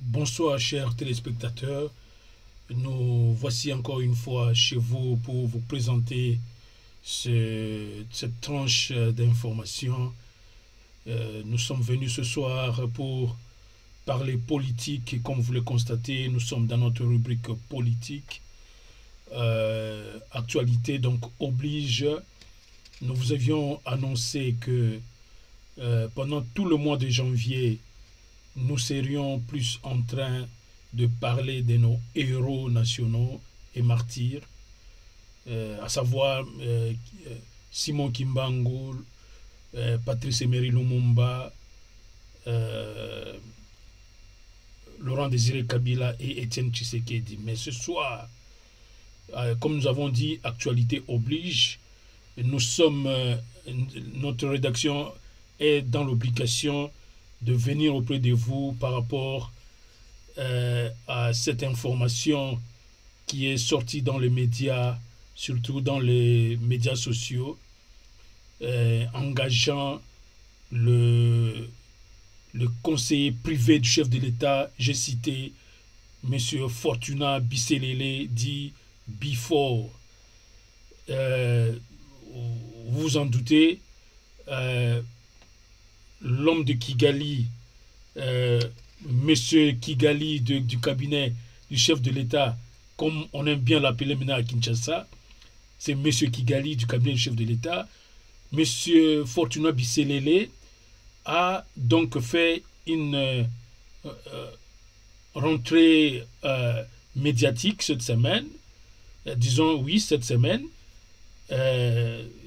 Bonsoir chers téléspectateurs, nous voici encore une fois chez vous pour vous présenter cette tranche d'informations. Nous sommes venus ce soir pour parler politique et comme vous le constatez, nous sommes dans notre rubrique politique. Actualité donc oblige. Nous vous avions annoncé que pendant tout le mois de janvier, nous serions plus en train de parler de nos héros nationaux et martyrs, à savoir Simon Kimbangu, Patrice Emery Lumumba, Laurent Désiré Kabila et Étienne Tshisekedi. Mais ce soir, comme nous avons dit, actualité oblige, notre rédaction est dans l'obligation de venir auprès de vous par rapport à cette information qui est sortie dans les médias, surtout dans les médias sociaux, engageant le conseiller privé du chef de l'État, j'ai cité M. Fortuna Bisselele, dit Before. Vous vous en doutez, l'homme de Kigali, monsieur Kigali du cabinet du chef de l'État, comme on aime bien l'appeler maintenant à Kinshasa, c'est monsieur Kigali du cabinet du chef de l'État. Monsieur Fortuna Bisselele a donc fait une rentrée médiatique cette semaine, disons oui cette semaine.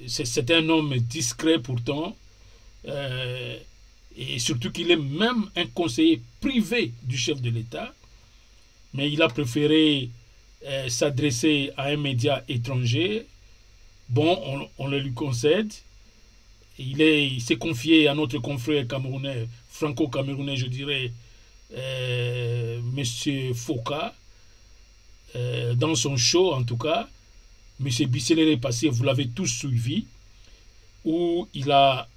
C'est un homme discret pourtant, et surtout qu'il est même un conseiller privé du chef de l'État, mais il a préféré s'adresser à un média étranger. Bon, on le lui concède. Il s'est confié à notre confrère camerounais, franco-camerounais, je dirais, M. Foka, dans son show en tout cas. M. Bisselele est passé, vous l'avez tous suivi, où il a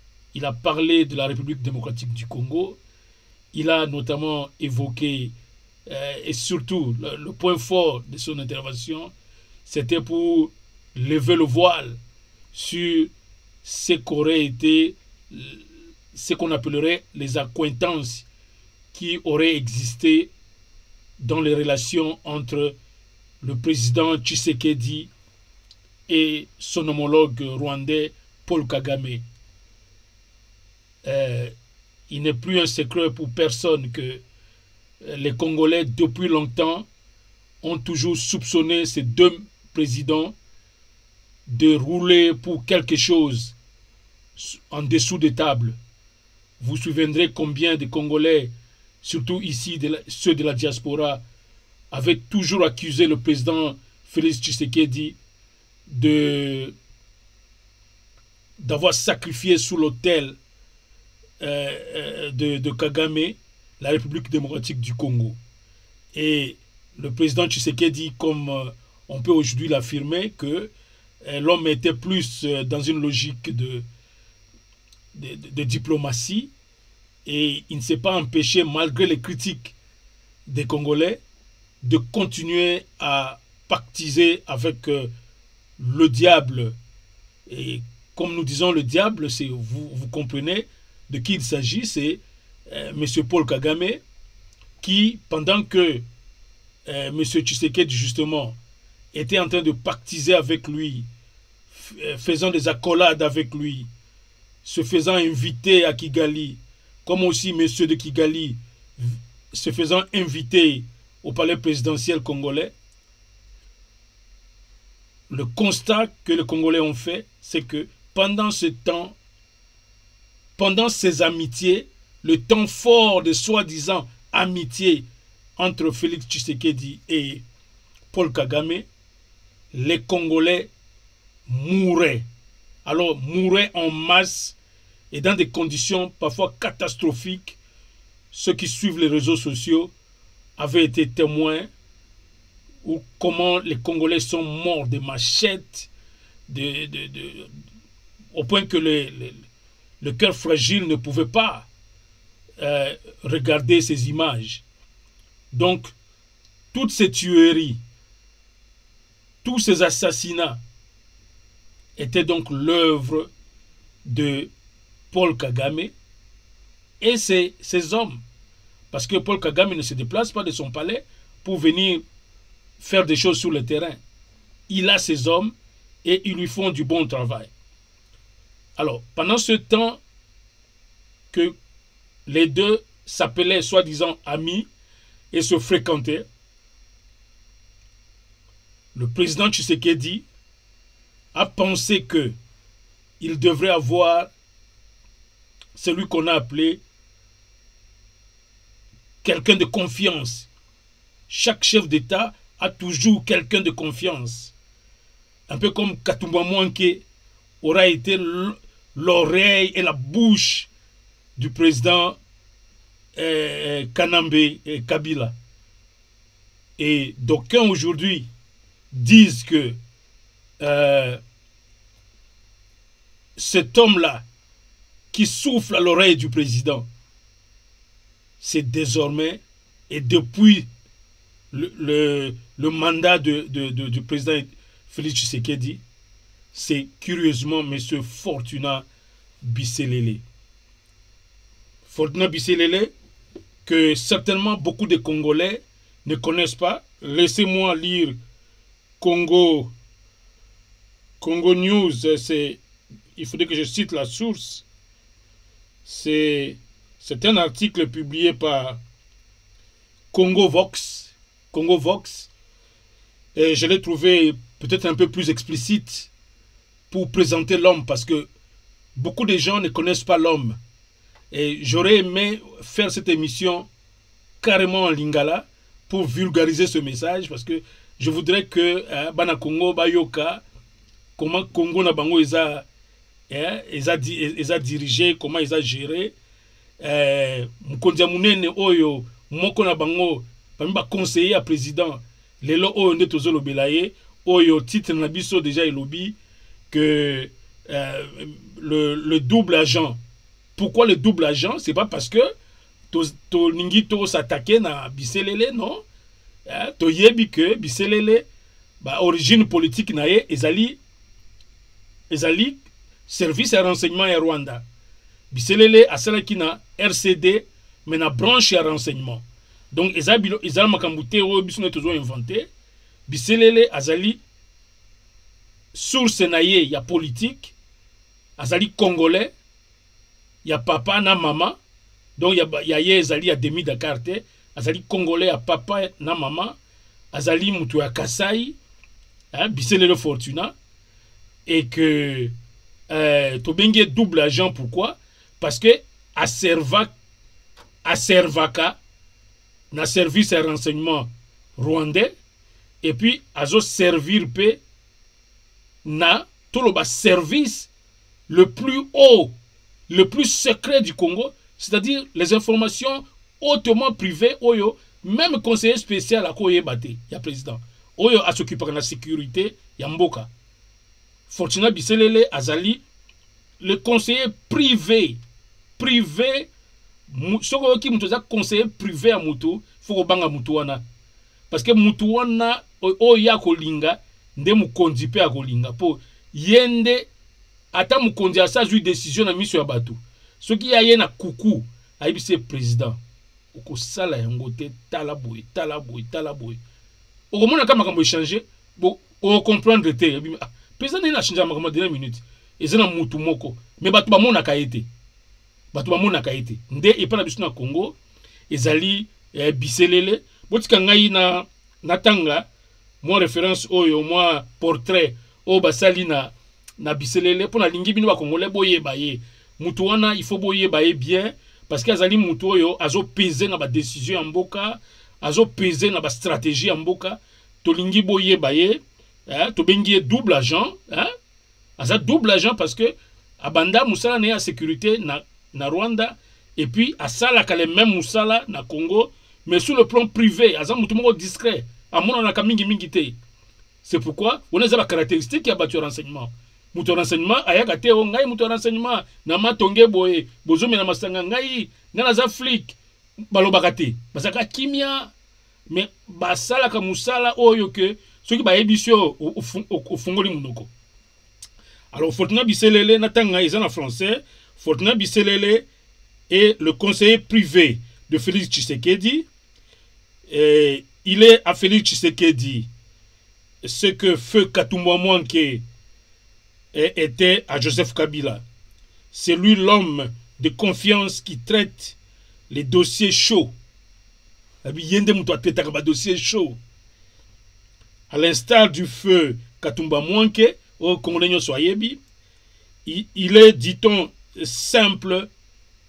parlé de la République démocratique du Congo. Il a notamment évoqué, et surtout le point fort de son intervention, c'était pour lever le voile sur ce qu'aurait été, ce qu'on appellerait les accointances qui auraient existé dans les relations entre le président Tshisekedi et son homologue rwandais Paul Kagame. Il n'est plus un secret pour personne que les Congolais, depuis longtemps, ont toujours soupçonné ces deux présidents de rouler pour quelque chose en dessous des tables. Vous vous souviendrez combien de Congolais, surtout ici ceux de la diaspora, avaient toujours accusé le président Félix Tshisekedi d'avoir sacrifié sous l'autel de Kagame la République démocratique du Congo. Et le président Tshisekedi, comme on peut aujourd'hui l'affirmer, que l'homme était plus dans une logique de diplomatie, et il ne s'est pas empêché, malgré les critiques des Congolais, de continuer à pactiser avec le diable. Et comme nous disons le diable, vous comprenez de qui il s'agit, c'est M. Paul Kagame, qui, pendant que M. Tshisekedi, justement, était en train de pactiser avec lui, faisant des accolades avec lui, se faisant inviter à Kigali, comme aussi M. de Kigali, se faisant inviter au palais présidentiel congolais. Le constat que les Congolais ont fait, c'est que pendant ce temps, pendant ces amitiés, le temps fort de soi-disant amitié entre Félix Tshisekedi et Paul Kagame, les Congolais mouraient. Alors, mouraient en masse et dans des conditions parfois catastrophiques. Ceux qui suivent les réseaux sociaux avaient été témoins ou comment les Congolais sont morts de machettes, au point que le cœur fragile ne pouvait pas regarder ces images. Donc, toutes ces tueries, tous ces assassinats étaient donc l'œuvre de Paul Kagame et ces hommes. Parce que Paul Kagame ne se déplace pas de son palais pour venir faire des choses sur le terrain. Il a ses hommes et ils lui font du bon travail. Alors, pendant ce temps que les deux s'appelaient soi-disant amis et se fréquentaient, le président Tshisekedi a pensé que il devrait avoir celui qu'on a appelé quelqu'un de confiance. Chaque chef d'État a toujours quelqu'un de confiance. Un peu comme Katumba Mwanke aura été l'oreille et la bouche du président Kanambe et Kabila. Et d'aucuns aujourd'hui disent que cet homme-là qui souffle à l'oreille du président, c'est désormais et depuis le mandat du président Félix Tshisekedi, c'est curieusement M. Fortuna Bisselele. Fortuna Bisselele, que certainement beaucoup de Congolais ne connaissent pas. Laissez-moi lire Congo News, il faudrait que je cite la source. C'est un article publié par Congo Vox, et je l'ai trouvé peut-être un peu plus explicite pour présenter l'homme, parce que beaucoup de gens ne connaissent pas l'homme. Et j'aurais aimé faire cette émission carrément en lingala pour vulgariser ce message, parce que je voudrais que Bana Congo Bayoka, comment Congo na bango eza dirigé, comment ils ont géré. Mukondia munene oyo moko na bango ba conseiller à président lelo oyo nde tozolo belaye oyo titre na biso déjà elobi que le double agent. Pourquoi le double agent? C'est pas parce que to lingi to s'attaquer na Bisselele, non. To yebi que Bisselele ba origine politique na ye ezali service à renseignement et Rwanda. Bisselele asalaki na RCD mais na branche ya renseignement. Donc ezali makambute oyo biso ne tozo inventé. Bisselele azali source na ye ya politique, azali congolais, ya papa na mama. Donc ya ye ezali ya demi Dakar te, azali congolais ya papa na mama, azali mutu ya Kasai, Bisselele Fortuna, et que Tobengue double agent. Pourquoi? Parce que à Servaka na service à renseignement rwandais, et puis azo servir pe na tout le service le plus haut, le plus secret du Congo, c'est-à-dire les informations hautement privées. Oyo même conseiller spécial à Koye Bate, ya président oyo a s'occuper de la sécurité ya mboka. Fortuna Bisselele azali le conseiller privé soko ki mutu za conseiller privé à mutu faut banga mutu wana, parce que mutu wana oya kolinga nde mukonzi pe akolinga po yende ata mukonzi asa zui décision na miso ya batu soki ya ye na kuku ayibise président okosala yango te tala boy okomona kama makambo échanger bo o comprendre te président il a changé makambo dernière minute ezana mutu moko mais batu ba mona kaete nde epa na biso na Congo ezali Bisselele. Botika ngai na tanga moi référence oyo moi portrait o basali na Bisselele pour na lingi bino ba Congolais boyeba ye mutu wana il faut boyeba ye bien, parce que azali mutu oyo azo peser na ba décision ya mboka, azo peser na ba stratégie ya mboka. To lingi boyeba ye to bengi double agent, aza double agent parce que abanda musala na ya sécurité na Rwanda, et puis asala ka les mêmes musala na Congo, mais sur le plan privé aza mutu moko discret amona na mingi te. C'est pourquoi on a des caractéristiques qui a battu renseignement. Mutu renseignement ayaka te o ngai mutu renseignement na matonge boye bozomi na masanga ngai na za flic balobaka te basaka kimia mais basalaka musala oyo ke soki bayebi au fongoli munoko. Alors Fortuna Bisselele natanga ils en français. Fortuna Bisselele est le conseiller privé de Félix Tshisekedi. Et il est à Félix Tshisekedi ce que Feu Katumba Mwanke était à Joseph Kabila. C'est lui l'homme de confiance qui traite les dossiers chauds. Dossier chaud. À l'instar du Feu Katumba Mwanke, au Congolais Soyebi, il est, dit-on, simple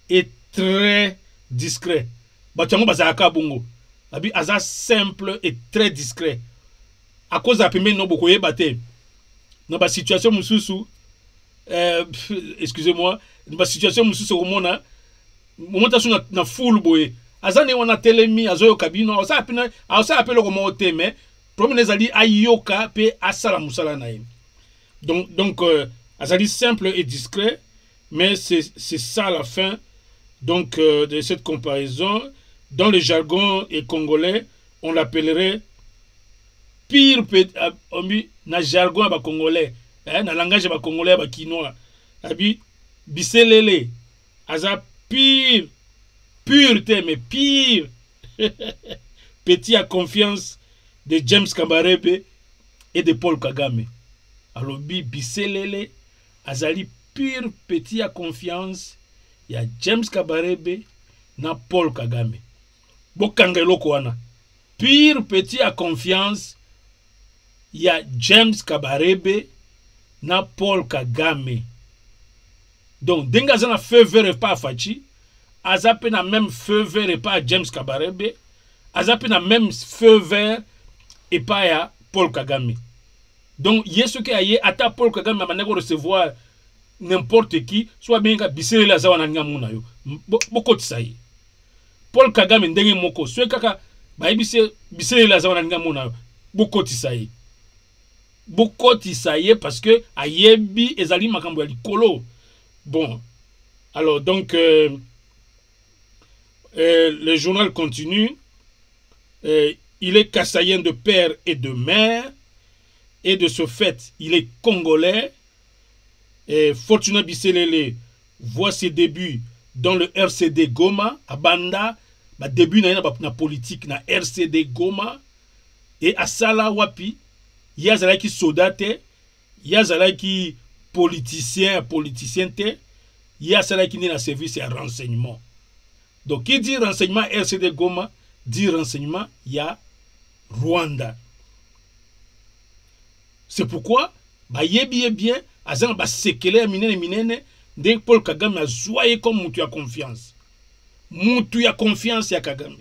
et très discret. Batiamo bazaka bongo. Abi aza simple et très discret. À cause de la première non beaucoup yebate. Dans la situation mususu, excusez-moi, dans la situation mususu au mona, moment na full boy. Azane wana telemi azoyo kabino, asa appelle comme au thème, problème ezali ayoka pe asala musala na ye. Donc azali simple et discret, mais c'est ça la fin donc de cette comparaison. Dans le jargon congolais, on l'appellerait pire na jargon ba congolais, na langage ba congolais ba kinois. Abi Bisselele aza pire mais pire petit à confiance de James Kabarebe et de Paul Kagame. Alors Bisselele azali pire petit à confiance ya James Kabarebe na Paul Kagame. Bokangelo kwana pire petit à confiance ya James Kabarebe na Paul Kagame. Donc denga zana feu vert pas fachi, azape na même feu vert pas James Kabarebe, azape na même feu vert et pas ya Paul Kagame. Donc yesu ke aye ata Paul Kagame manego recevoir n'importe qui, soit bien Bisselele azawana ngamuna yo. Bokotisa ye. Paul Kagame ndenge moko swe kaka bayebise Bisselele azawana ngamuna yo. Bokotisa ye parce que ayebi ezali makambo ya likolo. Bon, alors donc le journal continue. Il est kassaïen de père et de mère, et de ce fait il est congolais. Fortuna Bisselele voit ses débuts dans le RCD Goma à Banda, début na politique na RCD Goma, et à Sala Wapi yazalaki soldate, yazalaki politicien te, yazalaki ni na service à renseignement. Donc qui dit renseignement RCD Goma dit renseignement ya Rwanda. C'est pourquoi yebi bien azan ba sekele minene de Paul Kagame a zoyé comme mutu ya confiance. Mutu ya confiance ya Kagame.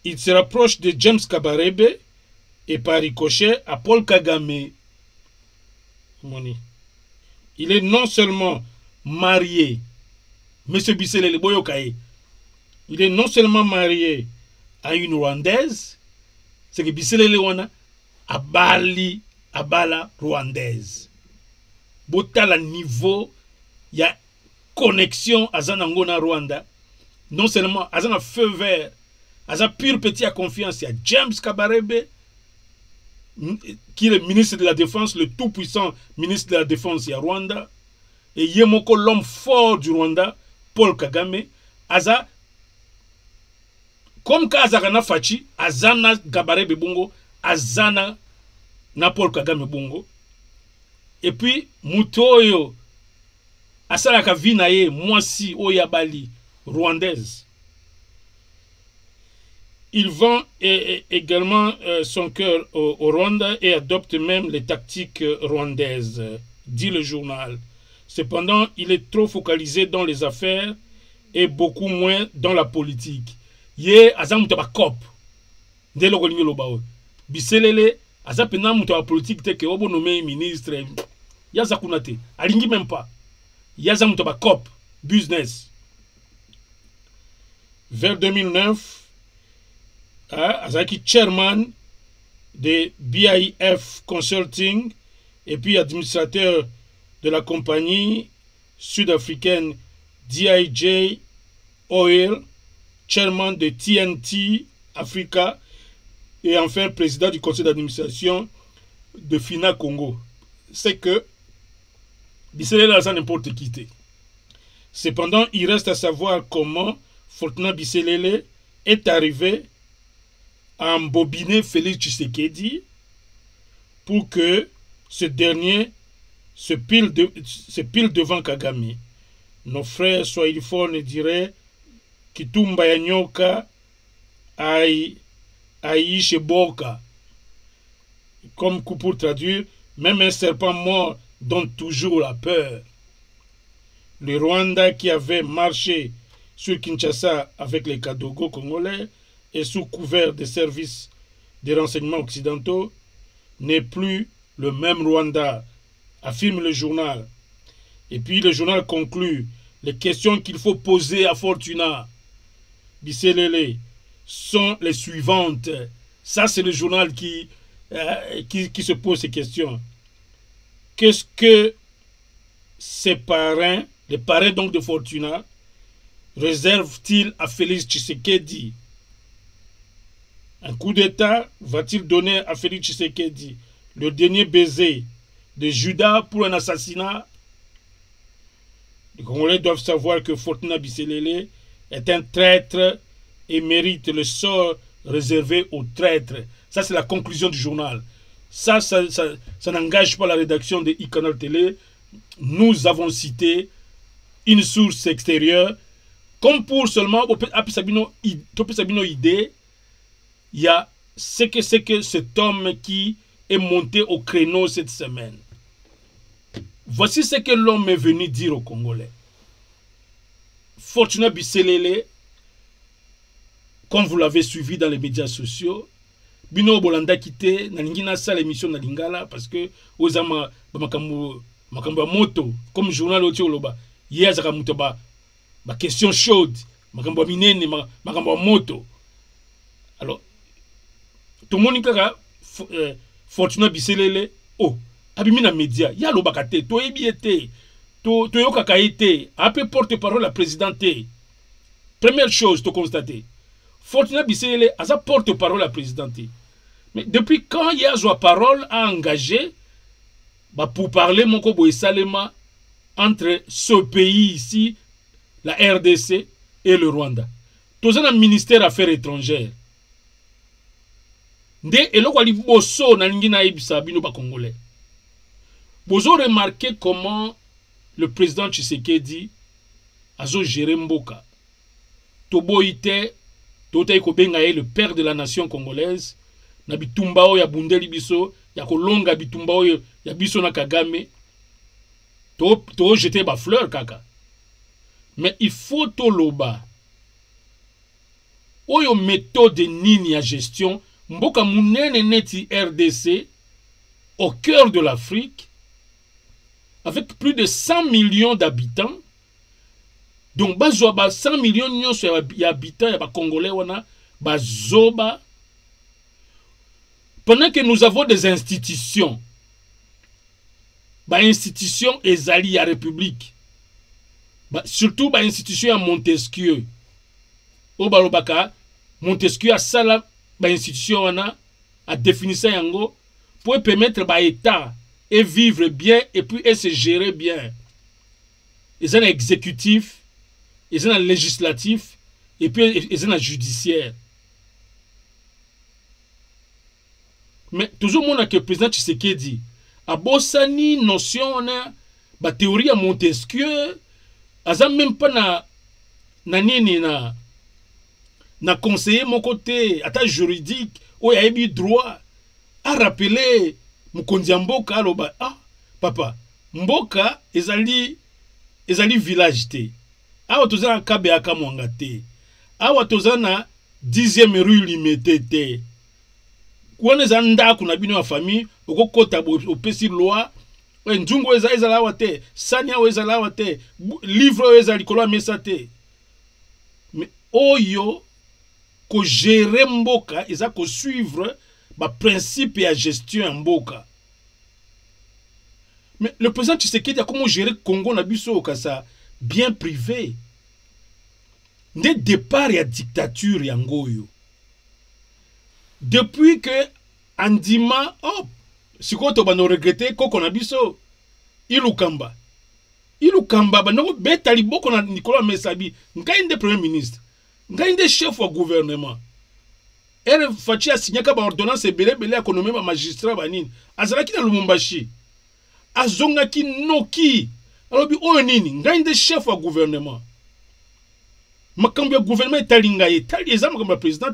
Il se rapproche de James Kabarebe et par ricochet à Paul Kagame. Il est non seulement marié, Monsieur Bisselele Boyokaye, il est non seulement marié à une Rwandaise, c'est que Bisselele wana abala rwandaise. Botala niveau ya connexion azanango na Rwanda. Non seulement azana feu vert, aza pur petit à confiance ya James Kabarebe, qui est le ministre de la Défense, le tout puissant ministre de la Défense ya Rwanda, et Yemoko l'homme fort du Rwanda, Paul Kagame, aza comme Kazakana Fachi, azana Kabarebe bongo, azana na Paul Kagame bongo. Et puis mutoyo asalaka vinaye mwasi oyabali rwandaise. Il vend également son cœur au Rwanda et adopte même les tactiques rwandaises, dit le journal. Cependant, il est trop focalisé dans les affaires et beaucoup moins dans la politique. Ye azamuta ba cop de lo kolingo bawo. Bisselele azapena muta ba politique te ke obo nommé ministre. Yaza kunate, alingi même pas. Yaza muta ba cop business. Vers 2009, Azaki chairman de BIF Consulting et puis administrateur de la compagnie sud-africaine DIJ Oil, chairman de TNT Africa et enfin président du conseil d'administration de FINA Congo. C'est que Bisselele n'a n'importe qui. Cependant, il reste à savoir comment Fortuna Bisselele est arrivé à embobiner Félix Tshisekedi pour que ce dernier se pile devant Kagame. Nos frères swahiliphones diraient Kitumba ya nyoka aishe boka. Comme pour traduire, même un serpent mort donne toujours la peur. Le Rwanda qui avait marché sur Kinshasa avec les Kadogo congolais et sous couvert des services des renseignements occidentaux n'est plus le même Rwanda, affirme le journal. Et puis le journal conclut, les questions qu'il faut poser à Fortuna Bisselele sont les suivantes. Ça, c'est le journal qui se pose ces questions. Qu'est-ce que ses parrains, les parrains donc de Fortuna, réservent-ils à Félix Tshisekedi? Un coup d'État va-t-il donner à Félix Tshisekedi le dernier baiser de Judas pour un assassinat? Les Congolais doivent savoir que Fortuna Bisselele est un traître et mérite le sort réservé aux traîtres. Ça, c'est la conclusion du journal. Ça n'engage pas la rédaction de e-Canal Télé. Nous avons cité une source extérieure comme pour seulement idée. Il y a ce que c'est que cet homme qui est monté au créneau cette semaine. Voici ce que l'homme est venu dire aux Congolais. Fortuna Bisselele, comme vous l'avez suivi dans les médias sociaux, Bino Bolanda quitté, Nalingina sa l'émission na Lingala parce que Ozama makambo moto comme journal Otioloba, hier zaka muto ba question chaude, makambo minene makambo moto. Alors tout le monde dit Fortuna Bisselele, oh, abimi na média, ya lo bakate, to ebiete, to yokaka ete, après porte-parole la présidente. Première chose, to constater. Fortuna Bisselele a sa porte-parole la présidente. Mais depuis quand il y a sa parole à engager pour parler mon kobo et salema entre ce pays ici, la RDC et le Rwanda. Tous un ministère Affaires étrangères. Nde eloko ali boso na ngina ibisa bino ba congolais. Bozo remarqué comment le président Tshisekedi a géré Mboka. Toboite Totai Kobenga est le père de la nation congolaise. Na bitumbao ya bundeli biso, ya kolonga bitumbao ya biso na Kagame. To jeter ba fleur kaka. Mais il faut toloba. Oyo méthode nini ya gestion, Mboka munene neti RDC, au cœur de l'Afrique, avec plus de 100 millions d'habitants. Donc, bazoba 100 millions d'habitants, ya ba Congolais wana, bazoba. Pendant que nous avons des institutions, institutions ezali à République, surtout institutions à Montesquieu. Obalobaka, Montesquieu a sala institution wana a défini ça yango pour permettre l'État et vivre bien et puis et se gérer bien. Ils ont un exécutif, ils ont un législatif et puis ils ont un judiciaire. Mais toujours mon que le président Tshisekedi a bossani notion na théorie à Montesquieu, aza même pas na nini na conseiller mon côté à juridique ou a eu droit à rappeler Mukonzi Mboka aloba papa Mboka ezali village te awa tozana kabe aka mwanga te awa tozana 10e rue limité te kwana za ndako na bino ya famille okokota opesi loi nzungu ezala awa te sani awa ezala awa te livre ezali likolo mesa te. Mais oyo ko gérer Mboka eza ko suivre ba principe ya gestion ya Mboka. Mais le président Tshisekedi a comment gérer Congo na biso kasa bien privé. Dès départ ya dictature ya ngoyo. depuis que Andima, oh, si quoi tu vas nous regretter, qu'on a biso, Ilukamba, banoko betali boko na Nicolas Mesabi, ngai premier ministre, ngai chef au gouvernement. Elle fachi a signé ka ba ordonnance belé a nommé ma magistrat banine. Azalaki na Lumumbashi. Azongaki noki. Alors bi o nini, ngai chef au gouvernement. Makambo ya gouvernement etalinga etali ezama comme président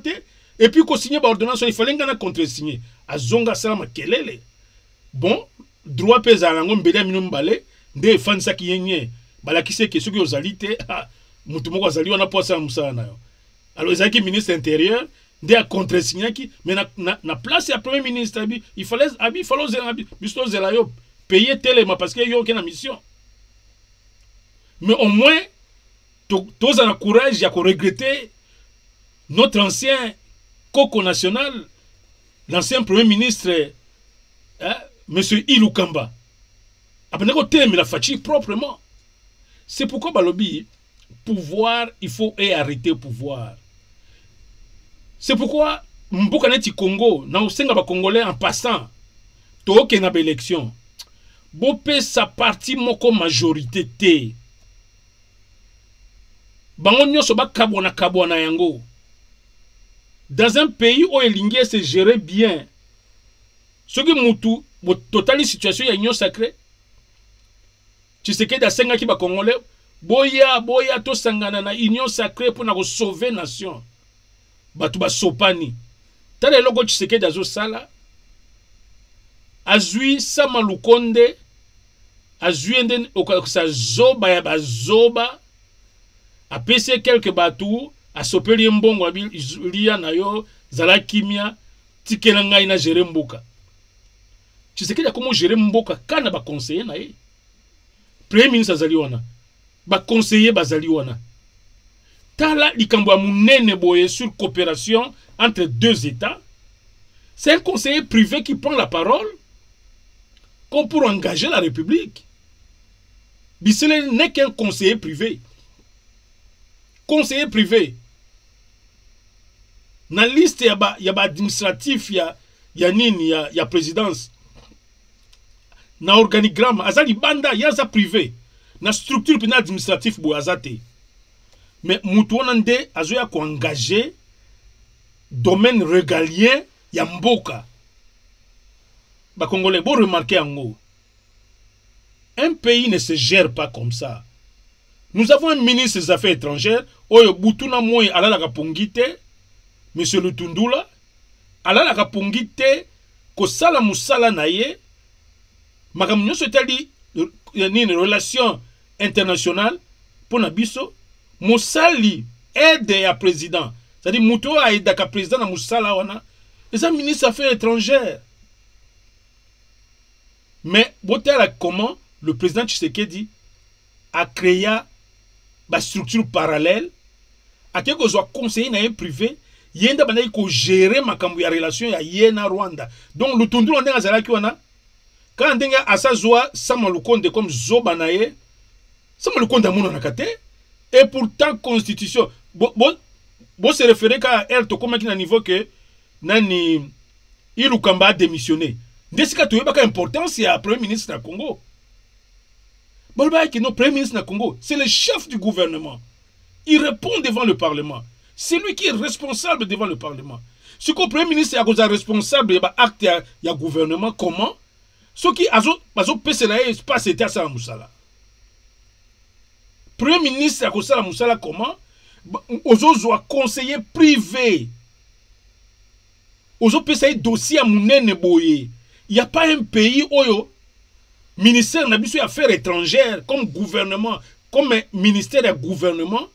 et puis ko signé ba ordonnance il fallait ngana contre-signer. Azonga salama kelele. Bon, droit pesa lango mbele minu mbale. Nde fansa ki yenye balakise ke soki ozali te mutu moko azali wana posa musala na yo. Alors ezaki ministre intérieur nde a contre-signé ki mais na place ya premier ministre il fallait biso zela yo payer telema parce que yo ke na mission. Mais au moins tous a courage ya ko regretter notre ancien coco national, l'ancien premier ministre monsieur Ilukamba. Mais la fatigue proprement. C'est pourquoi Balobi, pouvoir, il faut arrêter le pouvoir. C'est pourquoi Mbokaneti Congo, na usenga ba Congolais en passant, toke na élection. Bopé sa partie moko majorité te. Bango nyoso ba kabona yango. Dans un pays où l'ingé se gérer bien, ce qui mutu, totali situation ya union sacrée. Tu sais que d'asenga ki ba Congolais boya to sangana na union sacrée pour na sauver nation. Batu ba sopani. Tale logo tu sais que dazo sala. Azui sama lukonde. Azui enden okasa zoba ya bazoba. A pese quelques batu a sopeli mbongo lia na yo zala kimia tikela ngai na gérer mboka. Tu sais que comment gérer mboka kana ba conseiller na ye. Premier ministre azali wana ba conseiller bazali wana tala likambo ya munene boye sur coopération entre deux états. C'est un conseiller privé qui prend la parole comme pour engager la République. Bissele n'est qu'un conseiller privé. Conseiller privé na liste ya ba administratif ya nini ya présidence. Na organigramme azali banda yaza privé na structure pénale administrative bo azate mais mutu wana nde azoya ko engager domaine régalien ya mboka ba Congolais bo remarquer yango. Un pays ne se gère pas comme ça. Nous avons un ministre des Affaires étrangères oyo butuna moy alala ka pongite monsieur Lutundula alala ka pongite ko sala musala na ye. Makambo nyonso etali une relation internationale pour nabiso mosali aide ya président, c'est-à-dire muto a aide ka président na musala wana les ministres des Affaires étrangères. Mais botala comment le président Tshisekedi a créé ba structure parallèle a quelque soit conseiller na privé yenda bana ko gérer makambo ya relation ya yena Rwanda. Donc le tundu ndenge azalaki wana quand ndenge asazwa sama lukonde comme zoba na ye sama lukonde amuna nakate et pourtant constitution bo se référer ka elle to comme na niveau que nani Ilukamba a démissionné ndesika to yebaka importance ya premier ministre na Congo. Bolba que notre premier ministre na Congo c'est le chef du gouvernement, il répond devant le parlement, c'est lui qui est responsable devant le parlement. Ce que le premier ministre est responsable de l'acte du gouvernement, comment ce qui a pas été à ça musala. Premier ministre a ça musala comment aux autres conseiller privé aux autres dossier à munene boye. Il n'y a pas un pays où ministère n'a pas affaires étrangères comme gouvernement comme ministère de gouvernement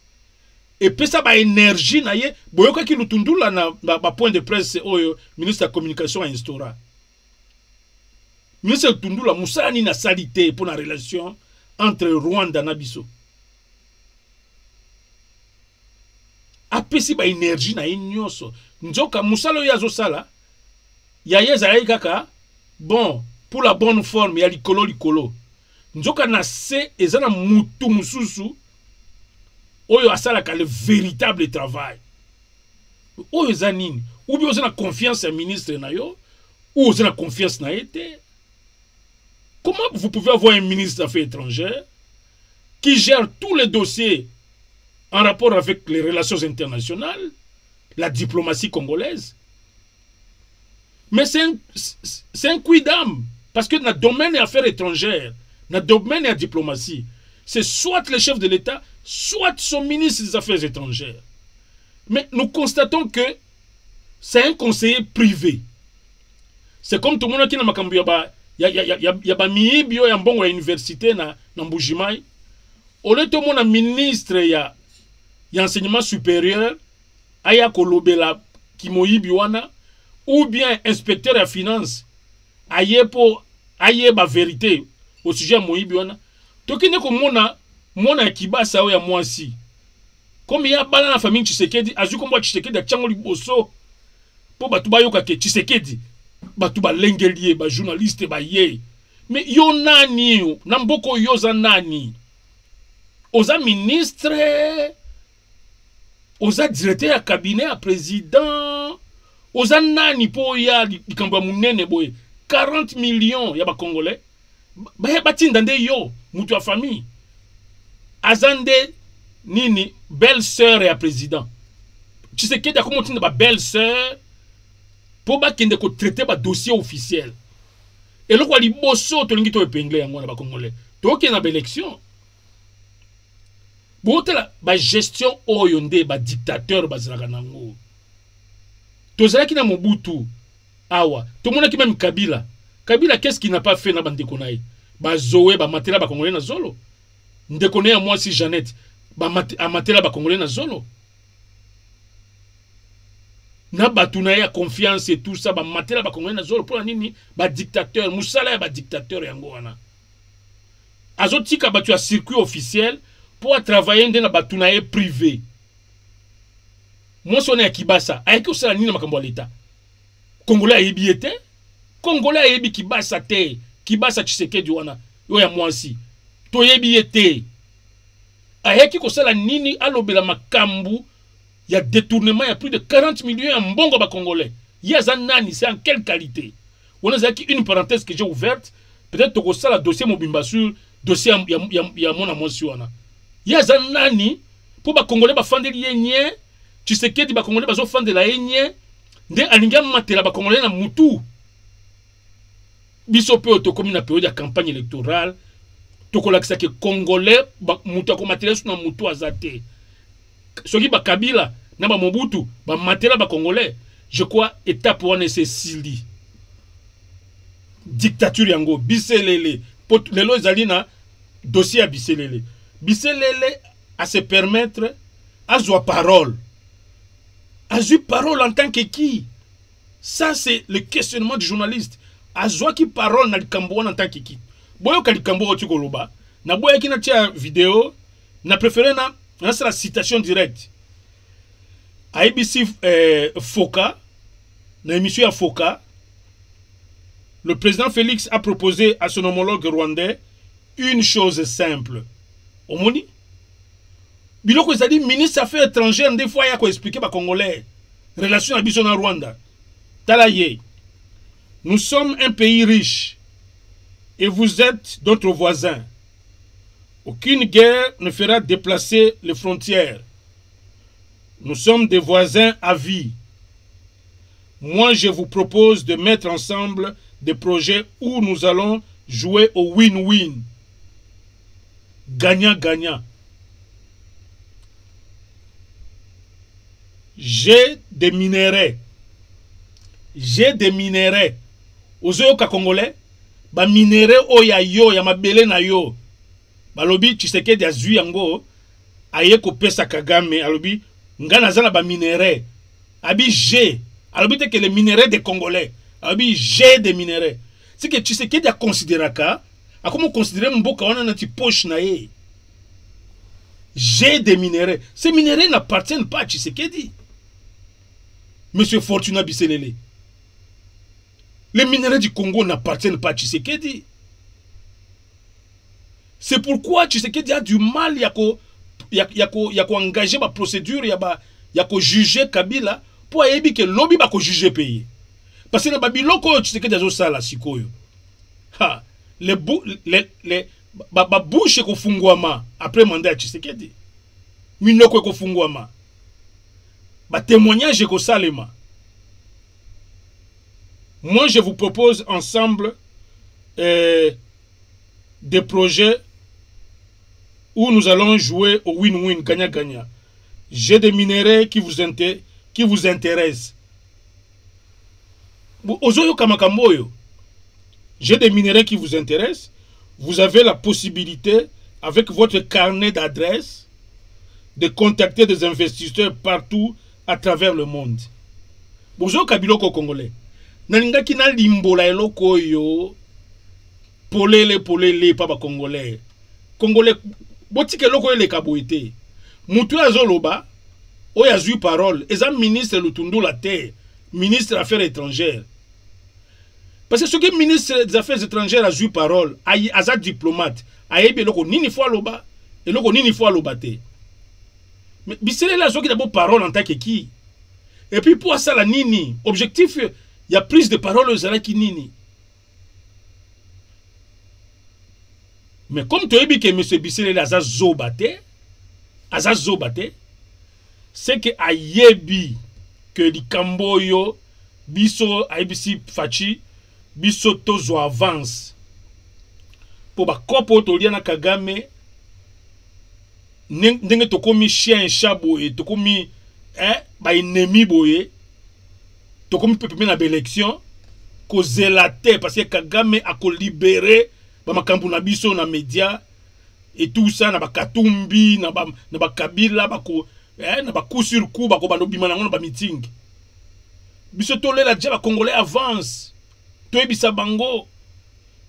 et puis ça ba énergie na ye boyoka ki lutundula na ba point de presse oyo ministre de la communication a instaura. Ministre Tundula musala ni na salité pour la relation entre Rwanda na biso. Apesi ba énergie na nyonso. Nzoka musala ya zo sala ya yeza kaka bon pour la bonne forme ya likolo. Nzoka na se ezana mutu mususu oyo asala ka le véritable travail. Oyo zanini ou bien vous avez confiance à ministre nayo, ou vous avez confiance na été. Comment vous pouvez avoir un ministre des Affaires étrangères qui gère tous les dossiers en rapport avec les relations internationales, la diplomatie congolaise? Mais c'est un quidam. Parce que dans le domaine des affaires étrangères, dans le domaine de la diplomatie, c'est soit le chef de l'État, soit son ministre des Affaires étrangères. Mais nous constatons que c'est un conseiller privé. C'est comme tout le monde qui n'a pas cambié. Il y a miibio ya mbongo ya université na Mbujimai. Au lieu tout le monde ministre ya enseignement supérieur, aya kolobela kimoyibi wana, ou bien inspecteur à finance, aye ba vérité au sujet de moyibi wana. Toki ne ko mona kibasa o ya mwasi. Comme il y a bala na famille Tshisekedi, azu kombo Tshisekedi a tchangoli boso. Po batu ba yoka ke Tshisekedi, batu ba lengelie, ba journaliste ba ye. Mais yo nani, namboko yoza nani. Oza ministre, oza directeur ya cabinet ya président, oza nani po ya likamba munene boye 40 millions ya ba congolais. Ba batinda nde yo, mutu ya famille. Azande nini belle-sœur ya président. Tshisekedi a comment tinda ba belle-sœur pour ba kende ko traiter ba dossier officiel. Et le quoi li bosso to lingi to epingle yango na ba congolais. To ke na ba élection. Botela ba gestion oyo nde ba dictateur bazalaka nango. Tozalaki na Mobutu awa. To mona ki même Kabila. Kabila qu'est-ce qu'il n'a pas fait na bandeko naye? Ba zoé ba matela ba congolais na zolo. Ndeko na moi si Jeannette ba matela ba congolais na zolo. Na batu na ya confiance et tout ça ba matela ba congolais na zolo pour nini ba dictateur musala ya ba dictateur yango wana. Azotika batu ya circuit officiel pour travailler dans la batunaye privé. Moi, si on est à Kibasa, avec qui on s'est nini makambo l'État. Congolais a yebi été, Congolais a yebi Kibasa te, Kibasa Tshisekedi wana, yo ya mwasi. To yebi été. Avec qui on s'est nini alobela makambu, il y a détournement, il y a plus de 40 millions en mbongo ba Congolais. Il y a nani, c'est en quelle qualité? On a une parenthèse que j'ai ouverte, peut-être que ça la dossier Mobimba sur dossier ya mona mwasi wana. Yaza nani pour ba congolais ba fandeli yenye Tshisekedi ba congolais bazo fandela yenye nde alinga matela ba congolais na mutu biso pe to comme na période de campagne électorale to kolakisa ke congolais ba mutu ko matela na mutu azate soki ba Kabila na ba Mobutu ba matela ba congolais je crois étape wana c'est sili dictature yango biselele lelo ezali na dossier ya biselele. Biselele à se permettre à jouer parole. À jouer parole en tant que qui? Ça, c'est le questionnement du journaliste. À jouer qui parole dans le Cambouan en tant que qui? Boyo ka Cambouan tu koloba. Na boya ki na tia vidéo. Na préféré na c'est la citation directe. A ABC Foka, na émission à Foka, le président Félix a proposé à son homologue rwandais une chose simple. Omoni biloko ezali ministre affaires étrangères des fois ya ko expliquer ba congolais relation à biso na Rwanda. Talaye, nous sommes un pays riche et vous êtes d'autres voisins. Aucune guerre ne fera déplacer les frontières. Nous sommes des voisins à vie. Moi, je vous propose de mettre ensemble des projets où nous allons jouer au win-win. Gagnant-gagnant. J'ai des minéraux. J'ai des minéraux. Ozoyoka congolais, ba minéraux oya yo ya mabele na yo. Balobi Tshisekedi azui yango aye ko pesa Kagame alobi ngana zana ba minéraux. Abi j'ai. Alobi te que les minéraux des Congolais. Alobi j'ai des minéraux. C'est que Tshisekedi a considéré ka a comment considérer mboka wana na ti poche na ye. J'ai des minéraux. Ces minéraux n'appartiennent pas à Tshisekedi. Monsieur Fortuna Biselele. Les minéraux du Congo n'appartiennent pas à Tshisekedi. C'est pourquoi Tshisekedi a du mal à engager ma procédure, à juger Kabila pour ayebi que lobby ba ko juger pays parce que na babiloko tu sais que dazo sala sikoyo ha les bouche ko fungwama après mandat tu sais que dit minoko ko fungwama ba témoignage ko salema. Moi je vous propose ensemble des projets où nous allons jouer au win-win, gagnant-gagnant. J'ai des minéraux qui vous intéressent. J'ai des minéraux qui vous intéressent. Vous avez la possibilité, avec votre carnet d'adresses, de contacter des investisseurs partout à travers le monde. Bonjour Kabiloko Congolais. Nalinga kina limbola eloko yo polele papa Congolais. Congolais botike eloko ele kaboité. Mutu azoloba oya zui parole. Eza ministre Lutundu la terre, ministre des Affaires étrangères. Parce que ce qui ministre des Affaires étrangères a zui parole, aza diplomate, ayebi eloko nini fois loba, eloko nini fois lobate. Mais bisele la zo ki d'abord parole en tant que qui. Et puis pour ça la nini, objectif il y a plus de paroles aux Alaki nini. Mais comme tu as dit que M. Bissele aza zobate, c'est que ayebi que li kamboyo biso aibisi fachi biso tozo avance pour ba kopo to liana Kagame ndenge tokomi chien chat boye tokomi ba ennemi boye tokomi pepe na élection kozela te parce que Kagame a ko libérer ba makambu na biso na média et tout ça na ba Katumbi na ba Kabila ba ko na ba coup sur coup ba ko ba lobima na ngona ba meeting biso to lela déjà ba Congolais avance to ebisa bango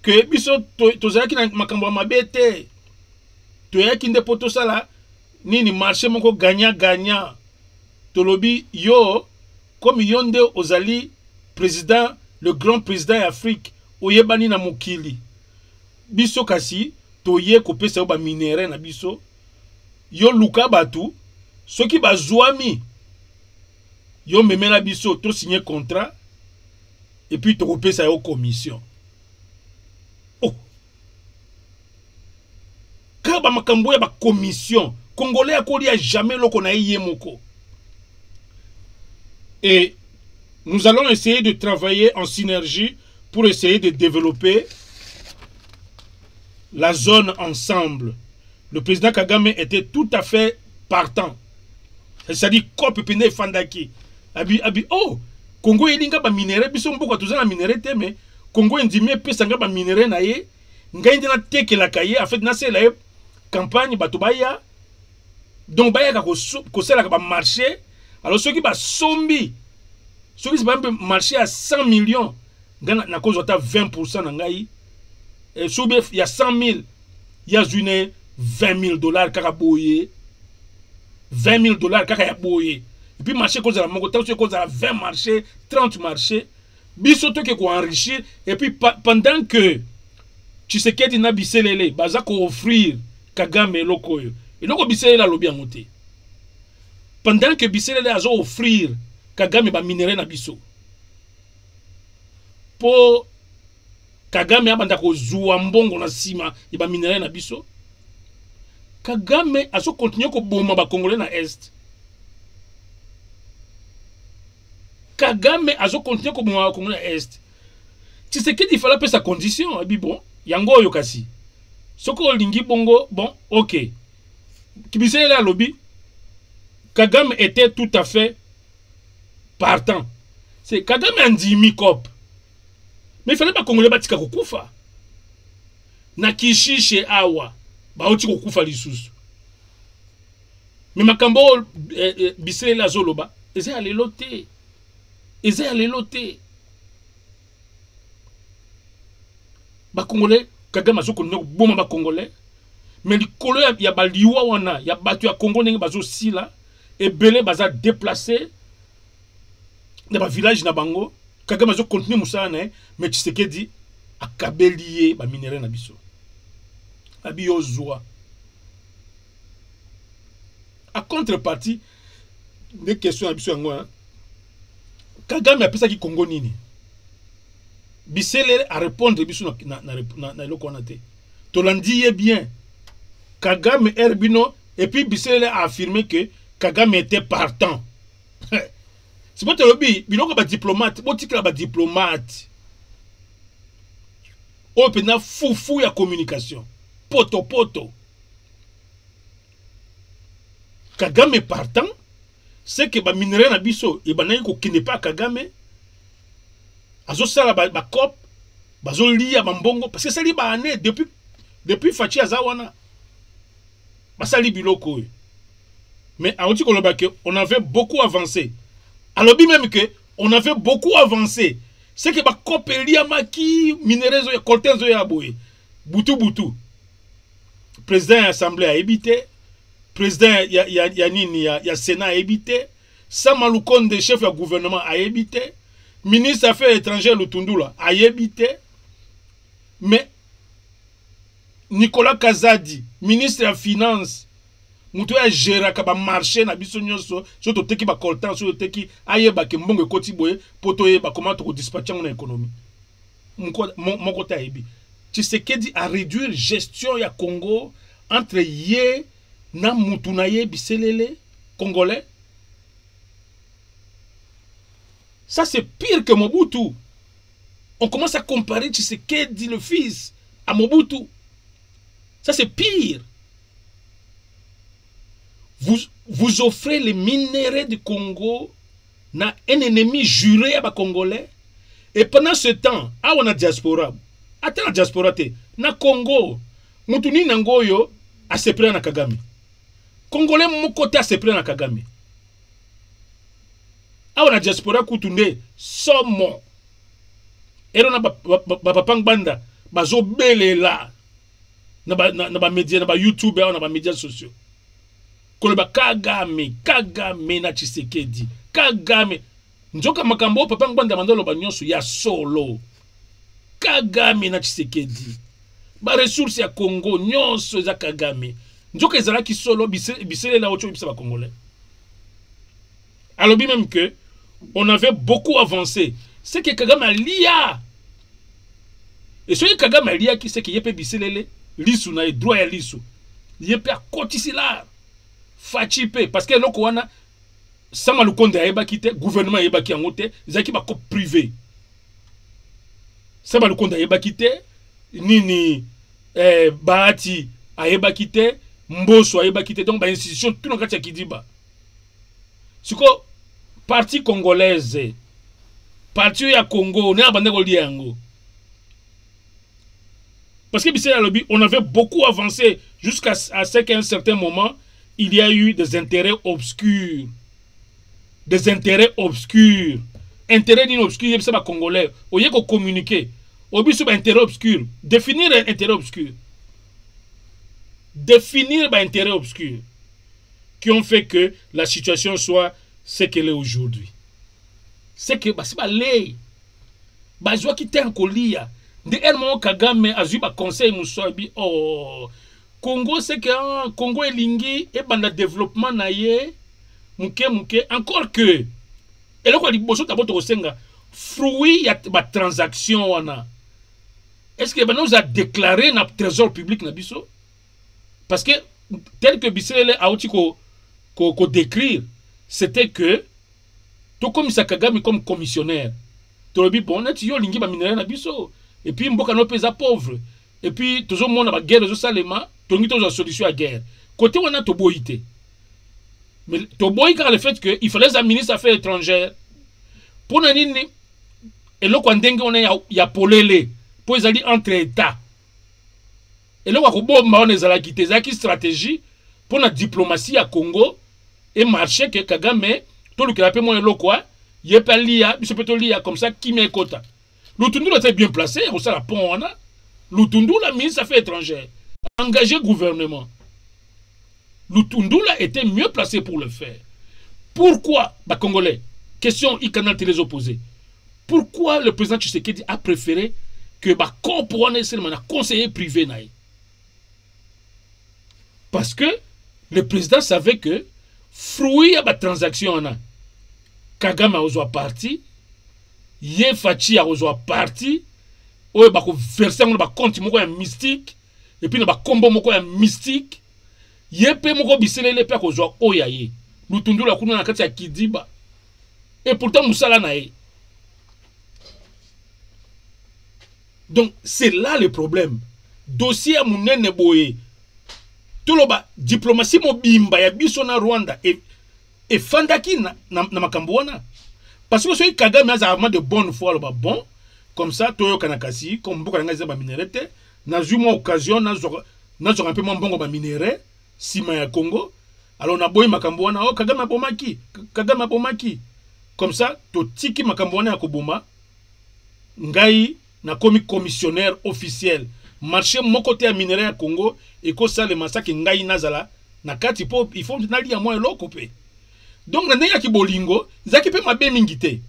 que biso to zaki na makambu ya mabete to yaki nde poto sala nini marché moko gagnant to lobi yo comme yonde ozali président le grand président Afrique oyebani na mokili biso kasi toye kopesa ba minéraux na biso yo luka batu soki bazwami yo memela biso to signer contrat et puis to kopesa yo commission. Oh kaba makambo ya ba commission congolais akoli a jamais loko na yé moko. Et nous allons essayer de travailler en synergie pour essayer de développer la zone ensemble. Le président Kagame était tout à fait partant. C'est-à-dire, Kope Pene Fandaki. Oh, Congo elinga ba minéré, biso mboko tozana minéré te, mais Congo indimé pesanga ba minéré na ye, nga indina teke la kaye, en fait, na se la campagne, batubaya, donc baya ko sela ba marché, alors ceux qui ba sombi, ceux qui ba marché à 100 millions, na cause ota 20% na ngai, et soube il y a 100 000, il y a une 20 000 dollars kakaboye, 20 000 dollars kakaboye. Et puis marché cause la mongota cause la 20 marchés, 30 marchés, bisoto ke ko enrichir et puis pendant que Tshisekedi na biselele baza ko offrir Kagame lokoyo. Et loko biselele lobi angote. Pendant que biselele azo offrir Kagame ba minéraux na biso. Pour Kagame abanda ko zuwa mbongo na sima iba minéraux na biso. Kagame azo continuer ko boma ba Congolais na est. Kagame azo continuer ko boma ba Congolais na est. Tu sais qu'il fallait sa condition, abi bon, yango yo kasi. Soko lingi bongo, bon, OK. Kibisele la lobby. Kagame était tout à fait partant. C'est Kagame andimi kop. Mais il fallait pas Congolais batika kokufa. Na kishishe awa. Ba oti kokufa lisusu. Mais makambo bisele la zoloba, eze alelote. Eze alelote. Ba Congolais, Kagame azo konno boma ba Congolais. Mais likolo ya ba liwa wana, ya batu ya Congo ndenge bazo sila, ebele baza déplacé dans ba village na bango. Kagame azo continuer musana, mais Tshisekedi akabeliye ba minéraux na biso. Abi yozwa. À contrepartie, des questions à biso yango, Kagame appelle ça qui Congo nini. Biselele a répondre biso na eloko wana te. Tolandi est bien. Kagame Herbino et puis Biselele a affirmé que Kagame était partant. C'est pas te biloko ba diplomate, botikla ba diplomate. O pena fou ya communication. Poto. Kagame partant, c'est que ba minerai na biso e banani ko kende pas Kagame. Azo sala ba cop, bazo lia mbongo parce que ça li ba année depuis Fachi Azawana. Ba sali biloko. Mais à Oti Koloba que on avait beaucoup avancé. Alors même que on avait beaucoup avancé. C'est que ba cop lia maki minerai ya coltenzo ya boye. Butu. Président de l'Assemblée a évité. Président ya Sénat a évité. Samaloukonde, chef du gouvernement, a évité. Ministre des Affaires étrangères, Lutundula, a évité. Mais Nicolas Kazadi, ministre des Finances, Moutou a géré le marché na biso nyonso, surtout teki ba coltan, surtout teki ayeba ke mbongo koti boye, poto yeba comment to dispatcher mon économie. Mon côté ayebi. Tshisekedi a réduit gestion ya Congo entre ye na mutu na ye biselele congolais. Ça c'est pire que Mobutu. On commence à comparer Tshisekedi le fils à Mobutu. Ça c'est pire. Vous offrez les minéraux du Congo na un ennemi juré à Congolais. Et pendant ce temps, on a diaspora. Attends la diaspora te. Na Congo, mutuni nangoyo a se prendre na Kagame. Congolais mon côté a se prendre na Kagame. On a diaspora kutunde somo. Et on a papang banda bazo belela na ba média na ba YouTube na ba médias sociaux. Koloba Kagame na Tshisekedi. Kagame njoka makambo papang banda mandalo ba nyonso ya solo. Kagame na Tshisekedi. Ba ressources ya Congo nyonso za Kagame. Njoka ezala ki solo bisele la ocho bisa ba congolais. Alors même que on avait beaucoup avancé. C'est que Kagame a lia. Et ce que Kagame a lia qui c'est que yepe biselele lisu na droit ya lisu. Yepe a kotisila. Fachipe parce que loko wana sama lukonde ayeba kite gouvernement ayeba ki angote zaki ba cop privé. Sama lukonde ayeba kite nini Bahati ayeba kite Mboso ayeba kite donc ba institution tout nakati ya Kidiba. Siko parti congolaise parti ya Congo ne abande ko lia yango. Parce que Bissé Alobi, on avait beaucoup avancé jusqu'à ce qu'à un certain moment, il y a eu des intérêts obscurs. Des intérêts obscurs. Intérêts obscurs, c'est pas congolais. Au lieu de communiquer, au but c'est intérêt obscur. Définir un intérêt obscur. Définir un intérêt obscur. Qui ont fait que la situation soit ce qu'elle est aujourd'hui. C'est que, c'est pas l'œil. Je vois qui t'es en colia. De Herman Kagame a eu un conseil Moussabi. Oh, Congo, c'est que Congo est lingui et dans le développement naïe, mouké. Encore que, et là, quoi, il faut d'abord te senga fruit ya ba transaction wana. Est-ce que nous a déclaré notre trésor public na biso? Parce que tel que Bissele a aussi ko décrire, c'était que tout comme Kagame comme commissionnaire, tu le dis bon, tu yo lingi ba minerai na biso. Et puis mboka no pesa pauvre. Et puis toujours monde na ba guerre zo salema, tongi toujours solution à guerre. Côté wana to boité. Mais to boy car le fait que il fallait un ministre des Affaires étrangères pour nani et là quand ndenge on ya polele pour ezali entre états. Et là ko bomba on ezala kité zaki stratégie pour la diplomatie à Congo et marché que Kagame to le krape mo eloko yepa lia, biso peto lia comme ça qui met quota. Lutundula était bien placé, on sait la pont, Lutundula, ministre des Affaires étrangères, engagé gouvernement. Lutundula était mieux placé pour le faire. Pourquoi, Congolais, question, il canal les opposés. Pourquoi le président Tshisekedi a préféré que Kompoane seulement un conseiller privé naï? Parce que le président savait que, fruit à la transaction, Kagame a osé parti, ye faci ya kozwa parti oyo bakoverse yango na bakonti moko ya mystique et puis na bakombo moko ya mystique ye mpe moko biselele mpe akozwa oyo ya ye lutundula kuna na kati ya kidiba et pourtant mosala na ye. Donc c'est là le problème. Dossier à monene boye tout le diplomatie mobimba ya biso na Rwanda et fandaki na makambo wana. Parce que ce Kagame a vraiment de bonne foi le bon comme ça toyo kanakasi comme beaucoup d'angazi ba minéralité na juma occasion na zo un peu mon bongo ba minéré sima ya Congo alors na boy makambo wana oh Kagame bomaki comme ça to tiki makambo wana ya koboma ngai na komi commissionnaire officiel marché mon côté à minéré à Congo et ko ça le massacre ngai nazala na kati po il faut na lia moi eloko pe. Donc na ndenge ki bolingo zaki pe mabe mingité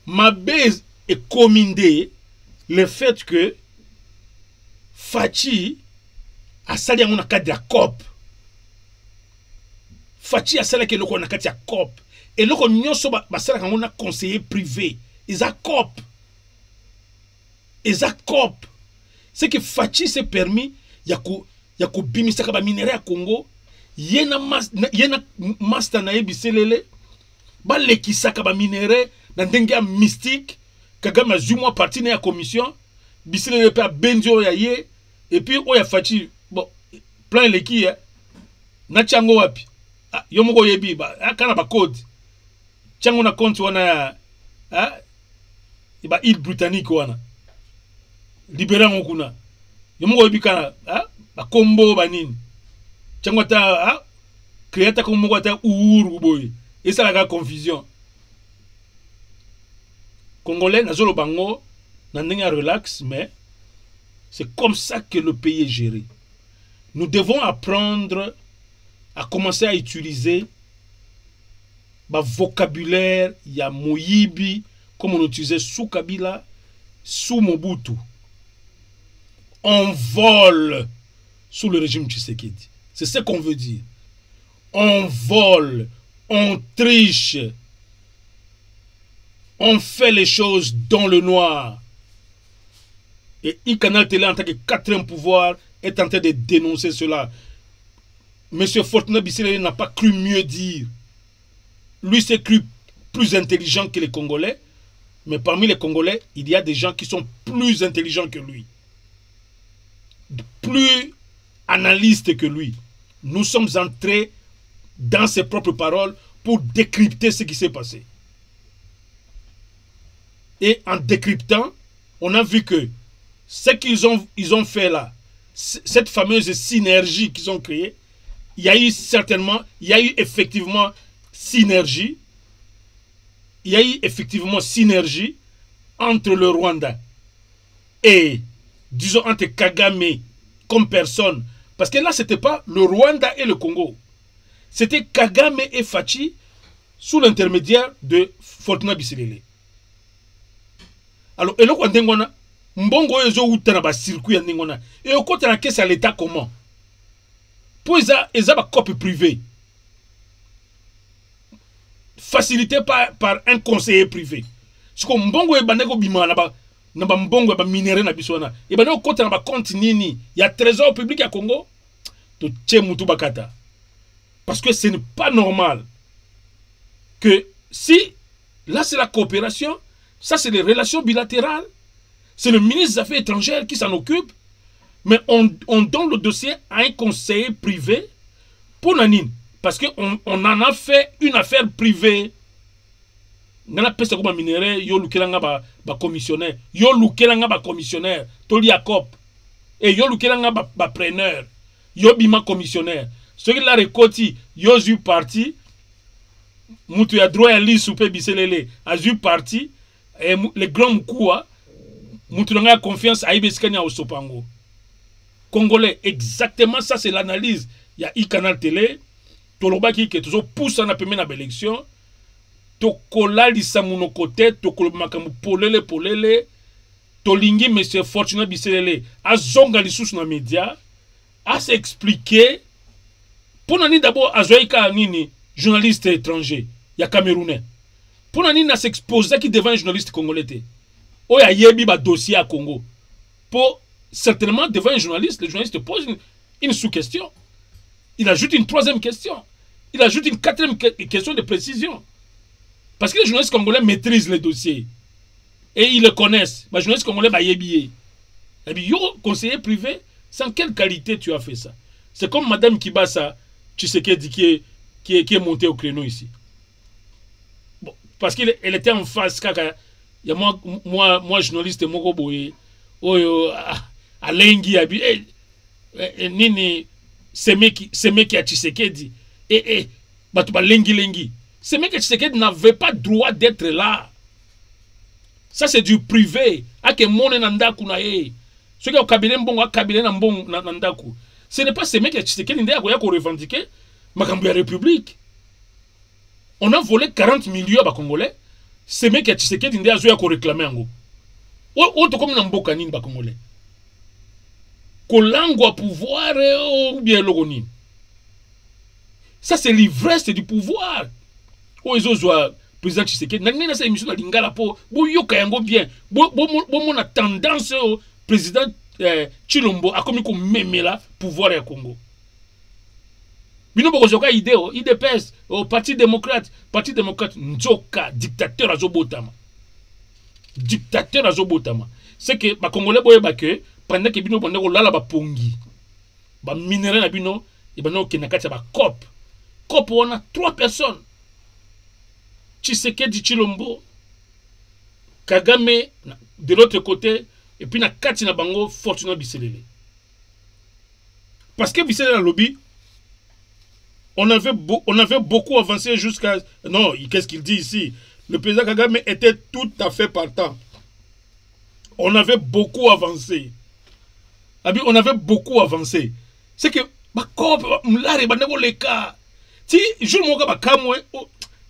mabe est commandé le fait que Faci a sali yango na kati ya COP. Faci a sali ke loko na kati ya COP et loko nyonso ba sala yango na conseiller privé isa COP. C'est que Faci s'est permis yako bimisaka ba minéraux à Congo yena master na yebiselele ba lekisaka ba minéraux na ndenge ya mystique Kagame a mois parti na ya commission biselele pe benjo ya ye et puis oya Faci bon plein leki na chango wapi yo moko yebi ba kana ba code chango na compte wana ba île britannique wana libéra ngokuna yo moko yebi kana ba kombo ba nini chango ta créata comme moko ta uhuru boy et ça la confusion Congolais nazolo bango na ndenge relax mais c'est comme ça que le pays est géré. Nous devons apprendre à commencer à utiliser le vocabulaire ya Moyibi comme on utilisait sous Kabila, sous Mobutu. On vole sous le régime Tshisekedi. C'est ce qu'on veut dire. On vole, on triche, on fait les choses dans le noir. Et Icanal Télé, en tant que quatrième pouvoir, est en train de dénoncer cela. Monsieur Fortuné Bissilé n'a pas cru mieux dire. Lui s'est cru plus intelligent que les Congolais. Mais parmi les Congolais, il y a des gens qui sont plus intelligents que lui. Plus analystes que lui. Nous sommes entrés dans ses propres paroles pour décrypter ce qui s'est passé. Et en décryptant, on a vu que ce qu'ils ont fait là, cette fameuse synergie qu'ils ont créée, il y a eu effectivement synergie. Il y a eu effectivement synergie entre le Rwanda et, disons, entre Kagame comme personne. Parce que là, ce n'était pas le Rwanda et le Congo. C'était Kagame et Faci sous l'intermédiaire de Fortuna Bisilele. Alors, et là, quand on a mbongo ezo utana ba circuit ya ndingona et au côté na caisse à l'état comment pour ça ba copie privée facilité par un conseiller privé parce que mbongo e bandeko bima na ba mbongo ba minéraux na bisona et ba au côté na ba compte nini ya trésor public ya Congo to tche mutu bakata parce que ce n'est pas normal que si là c'est la coopération, ça c'est les relations bilatérales. C'est le ministre des Affaires étrangères qui s'en occupe, mais on donne le dossier à un conseiller privé pour Nanine. Parce qu'on en a fait une affaire privée. On a fait comme minéraux, yo lukelanga ba commissionnaire, yo lukelanga ba commissionnaire, toli akop, et yo lukelanga ba preneur, yo bima commissionnaire. Ce qui l'a récolté, yo zu parti, mutu ya droit à l'île soupe biselele, a zu parti, et les grands mkoua, Moutoulanga confiance à Ibeskania au Sopango. Congolais, exactement ça c'est l'analyse. Il y a Icanal Télé, Toloba qui est toujours poussé à la élection. Tokola lisamuno kote, Tokolomakamu polele, Tolingi monsieur Fortuna Biselele, a zonga lissus na média, a s'expliquer. Pour nani d'abord, a zoika nini, journaliste étranger, il y a Camerounais. Pour n'a s'exposer qui devant un journaliste congolais. Oh, il y a un dossier à Congo. Pour certainement devant un journaliste, le journaliste pose une sous-question. Il ajoute une troisième question. Il ajoute une quatrième question de précision. Parce que les journalistes congolais maîtrisent les dossiers. Et ils le connaissent. Les journalistes congolais, bah, y yo, conseiller privé, sans quelle qualité tu as fait ça? C'est comme Madame Kibasa, tu sais qui est montée au créneau ici. Bon, parce qu'elle était en face, il y a moi journaliste, moi, à Lengi, nini, c'est mec qui a Tshisekedi. Batuba Lengi. Ces mecs Tshisekedi n'avaient pas droit d'être là. Ça, c'est du privé. Ake mone nandaku na ye. Ceux qui ont cabinet mbongo, a cabinet nandaku. Ce n'est pas ces mecs Tshisekedi qui ont revendiqué Makambu République. On a volé 40 millions à Congolais. Ces mecs Tshisekedi ont réclamé en go. Autre comme Namboka nin ba Congolais. Kolango pouvoir ou bien l'ogonin. Ça, c'est l'ivresse du pouvoir. Oh, ils ont président Tshisekedi. N'a pas émission de Lingala pour yoka yango bien. Mon tendance au président Chilombo a comme même là pouvoir au Congo. Bino bokozoka idée IDPS au Parti démocrate nzoka dictateur azobotama. Dictateur azobotama. C'est que ba Congolais boye ba que pendant que bino bonde ko lala ba pongi. Ba minerai na bino e bano kenakati ba COP. COP on a 3 personnes. Tshisekedi Chilombo, Kagame de l'autre côté, et puis na kati na bango Fortuna Biselele. Parce que Biselele lobby, on avait beaucoup avancé jusqu'à... Non, qu'est-ce qu'il dit ici? Le président Kagame était tout à fait partant. On avait beaucoup avancé. On avait beaucoup avancé. C'est que,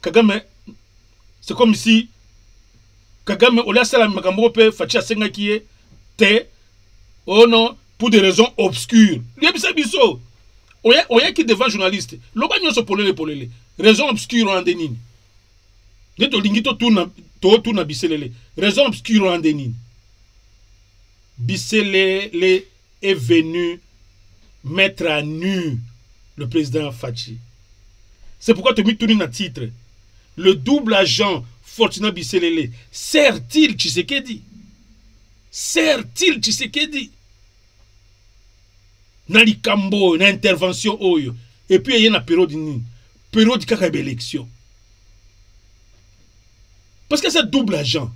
Kagame, c'est comme si Kagame, au lieu de la Makambope, Fatia Sengakie, te, oh non, pour des raisons obscures. Liebisa biso. Oya qui devant journaliste. L'obanyo se polele. Raison obscure en dénin. Neto lingito tout na biselele. Raison obscure en dénin. Biselele est venu mettre à nu le président Fachi. C'est pourquoi tu as mis tout dans titre. Le double agent Fortuna Biselele sert-il Tshisekedi? Sert-il Tshisekedi? Nali Kambo, une intervention oyo. Et puis il y a une période kaka élection. Parce que c'est double agent.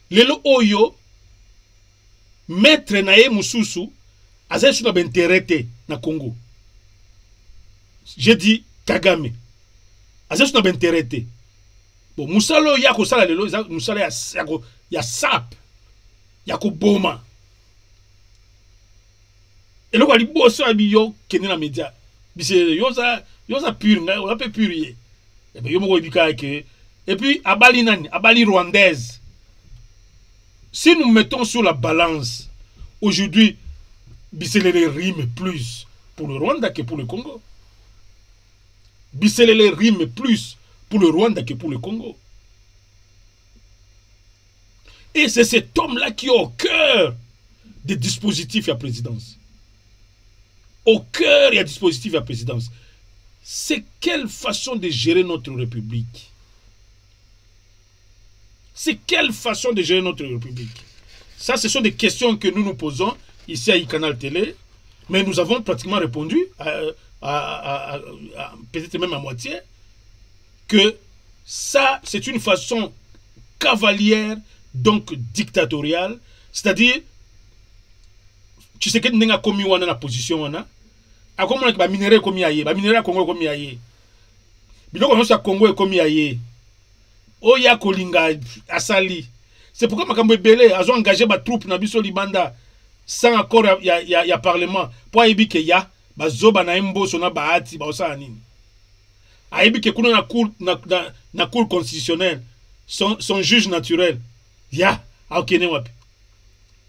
Lelo oyo maître nae mususu azali suna benterete na Congo. J'ai dit Kagame. Azali suna benterete. Bon, musalo yako sala lelo, musalo ya sap. Yako boma. Et là, il bosse à bio qui est dans les médias. Yosa pur, on a peu purier. Et puis, et puis, Abali rwandaise. Si nous mettons sur la balance, aujourd'hui, Biselele rime plus pour le Rwanda que pour le Congo. Biselele rime plus pour le Rwanda que pour le Congo. Et c'est cet homme-là qui est au cœur des dispositifs à la présidence. Au cœur et à dispositif à la présidence. C'est quelle façon de gérer notre République? C'est quelle façon de gérer notre République? Ça, ce sont des questions que nous nous posons ici à iCanal Télé, mais nous avons pratiquement répondu, peut-être même à moitié, que ça, c'est une façon cavalière, donc dictatoriale, c'est-à-dire, tu sais que nous avons commis la position, a comme on a minéré comme yaye, minéré Congo comme yaye. Biloko on sa Congo comme yaye. Oya kolinga asali. C'est pourquoi makambo belé a engagé ba troupe na biso libanda sans accord ya parlement pour aibi ke ya bazoba na imboso na baati ba osala nini. Aibi ke kuna na cour constitutionnelle son juge naturel. Ya a okene wapi.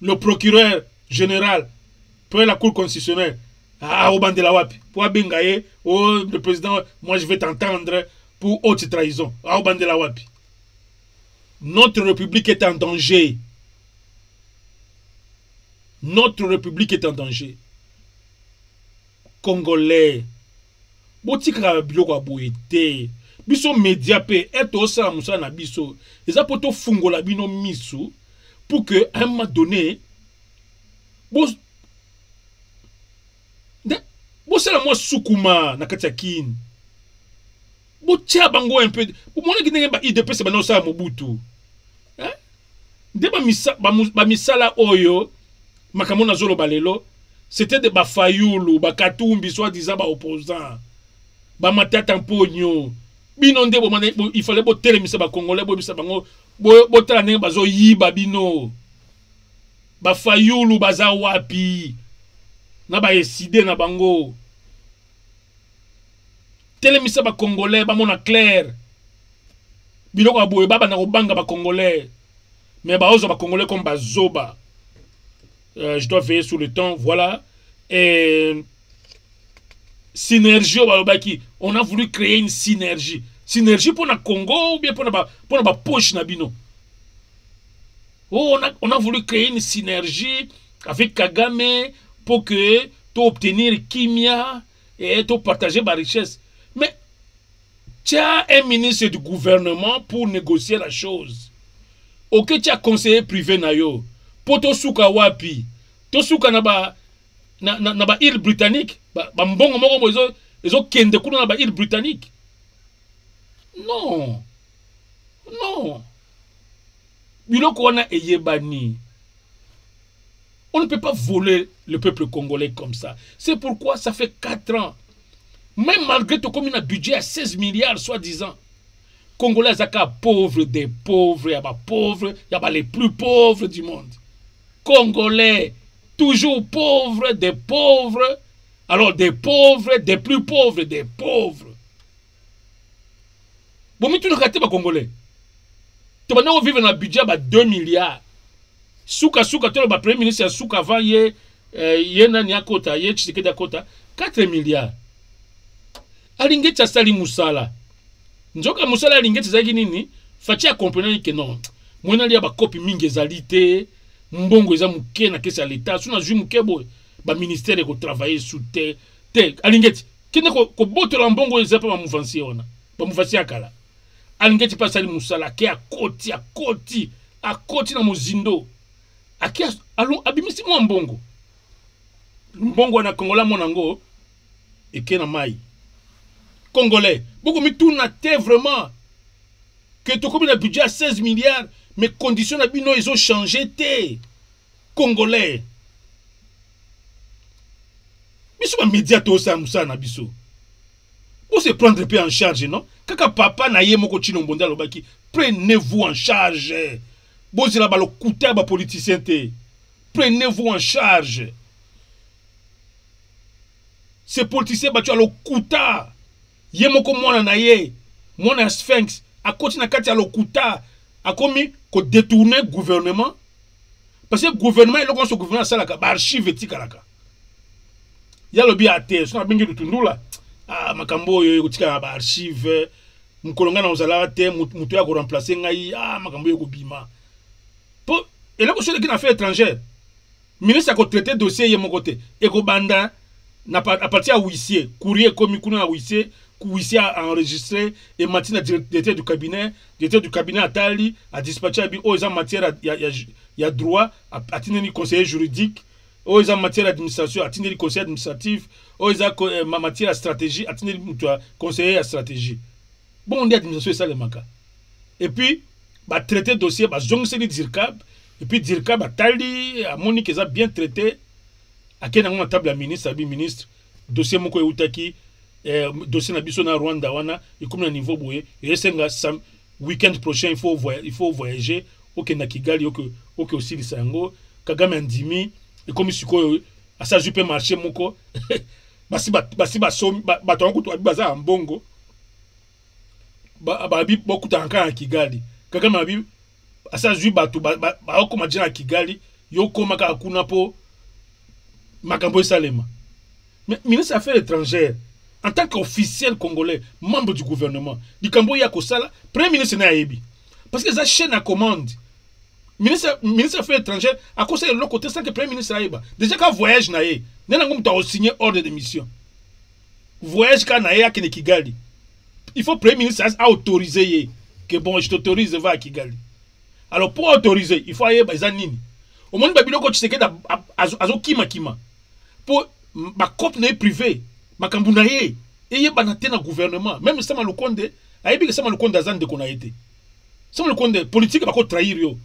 Le procureur général pour la cour constitutionnelle. Ah, au bandela wapi. Pour Abengaye, oh, le président, moi je vais t'entendre pour haute trahison. Ah, au bandela wapi. Notre République est en danger. Notre République est en danger. Congolais. Botika biloko aboete. Biso média pe eto sa musa na biso. Eza poto fungola bino miso pour que à un moment donné bo sala moi sukuma na kati ya kin. Bo tia bango un peu. Bo mona ki ndenge ba IDP se bana sa Mobutu. Hein? De ba misala oyo makamona zolo balelo. C'était des Bafayulu, Bakatumbi, soi-disant opposants. Matata Mpogno. Binonde, il fallait botter les Congolais, botter les bazo yiba bino. Bafayulu, Bazawapi. Na ba eside na bango. Telemisa ba Congolais, ba mona clair. Biloko aboye baba na obanga ba Congolais. Mais ba ozo ba Congolais comme bazoba. Je dois veiller sur le temps, voilà. Et synergie, on a voulu créer une synergie. Synergie pour le Congo ou bien pour la poche Nabino. Oh, on a voulu créer une synergie avec Kagame pour que tu obtenir Kimia et tu partager ma richesse. Mais tu as un ministre du gouvernement pour négocier la chose. Ok, tu as conseiller privé Nayo. Poto suka wapi to suka na ba île britannique ba mbongo moko ezo kende kuna na ba île britannique. Non biloko wana eyebani. On ne peut pas voler le peuple congolais comme ça. C'est pourquoi ça fait 4 ans, même malgré tout comme un budget à 16 milliards soi-disant, Congolais zaka pauvres des pauvres, y a les plus pauvres du monde. Congolais, toujours pauvres, des pauvres, alors des pauvres, des plus pauvres, des pauvres. Bon, mais tu ne rates pas Congolais. Tu vas vivre dans le budget à 2 milliards. Souka, tu le premier ministre, Souka avant, nani akota, Tshisekedi akota, 4 milliards. Alingeti asali musala. Njoka musala alingeti zaki nini? Fati a comprendre que non. Mwana liya ba kopi mingi ezalite. Mbongo eza muke na kesi ya l'État. Suna jui muke bo ba ministère ko travailler sous terre. Alingeti kine ko botola mbongo eza pa ba mouvansi ona. Ba mouvansi akala. Alingeti pa sali musala ke akoti na mozindo. Akia alon abimisi mo mbongo. Mbongo na Kongola monango eke na mai. Congolais, beaucoup de tout n'a vraiment que tout comme un budget à 16 milliards, mais conditions d'abino ils ont changé. Congolais, mais c'est un média tout ça moussa na biso. Pour se prendre un peu en charge, non? Kaka papa na ye moko chino mbonda lobaki, prenez-vous en charge. Bon c'est là bas le couteau ba politicien té. Prenez-vous en charge. Ces politiciens battu à le couteau. Yemoko mwana na ye, mwana Sphinx, a koti na kati ya lokuta, a komi ko détourner gouvernement. Parce que le gouvernement, il a ce gouvernement salaka, ba archive etikalaka. Ya lobi ate, so na bengi lutundula. Ah makambo yo kotika ba archive, mukolonga na ozala te, mutu ya ko remplacer ngai, ah makambo yo ko bima. Po, et là ko sele ki na affaires étrangères. Ministre a ko traiter dossier yemoko te, e ko banda na à partir à huissier, courrier komi kuna na huissier. Huissier a enregistré et Martina directeur du cabinet Atali a dispatché aux matière il y a droit à tenir conseiller juridique, aux matière d'administration à tenir conseiller administratif, aux matière à stratégie à tenir conseiller à stratégie. Bon on dit administration ça les manque. Et puis bah traiter dossier bah zongseli Dirkab et puis Dirkab Atali a Monique ça bien traité à quel moment table la ministre dossier moko eutaki dossier na biso na Rwanda wana et comme na niveau boye et senga sam week-end prochain il faut voyager OK na Kigali OK aussi lisango Kagame andimi et comme siko asa jupe marché moko basi som ba tongo to baza mbongo ba bi boku tanka na Kigali Kagame abi asa ju batu ba okoma jina Kigali yo koma ka kuna po makambo salema. Mais ministre des Affaires étrangères en tant qu'officiel congolais, membre du gouvernement, du Cambo Yakosala, premier ministre Naïbi. parce que ça chaîne à commande ministre affaires étrangères à cause de l'autre côté sans que premier ministre aille déjà quand voyage naé nena ngom ta signé ordre de mission voyage quand naé à Kigali il faut premier ministre a autorisé que bon je t'autorise va à Kigali alors pour autoriser il faut aller bah nini au moins babiloko tseke da azo kima pour ma cop na privé makambu na ye eye banate na gouvernement même Sama Lukonde ayebi que Sama Lukonde azan de kona été Sama Lukonde politique bako trahir yo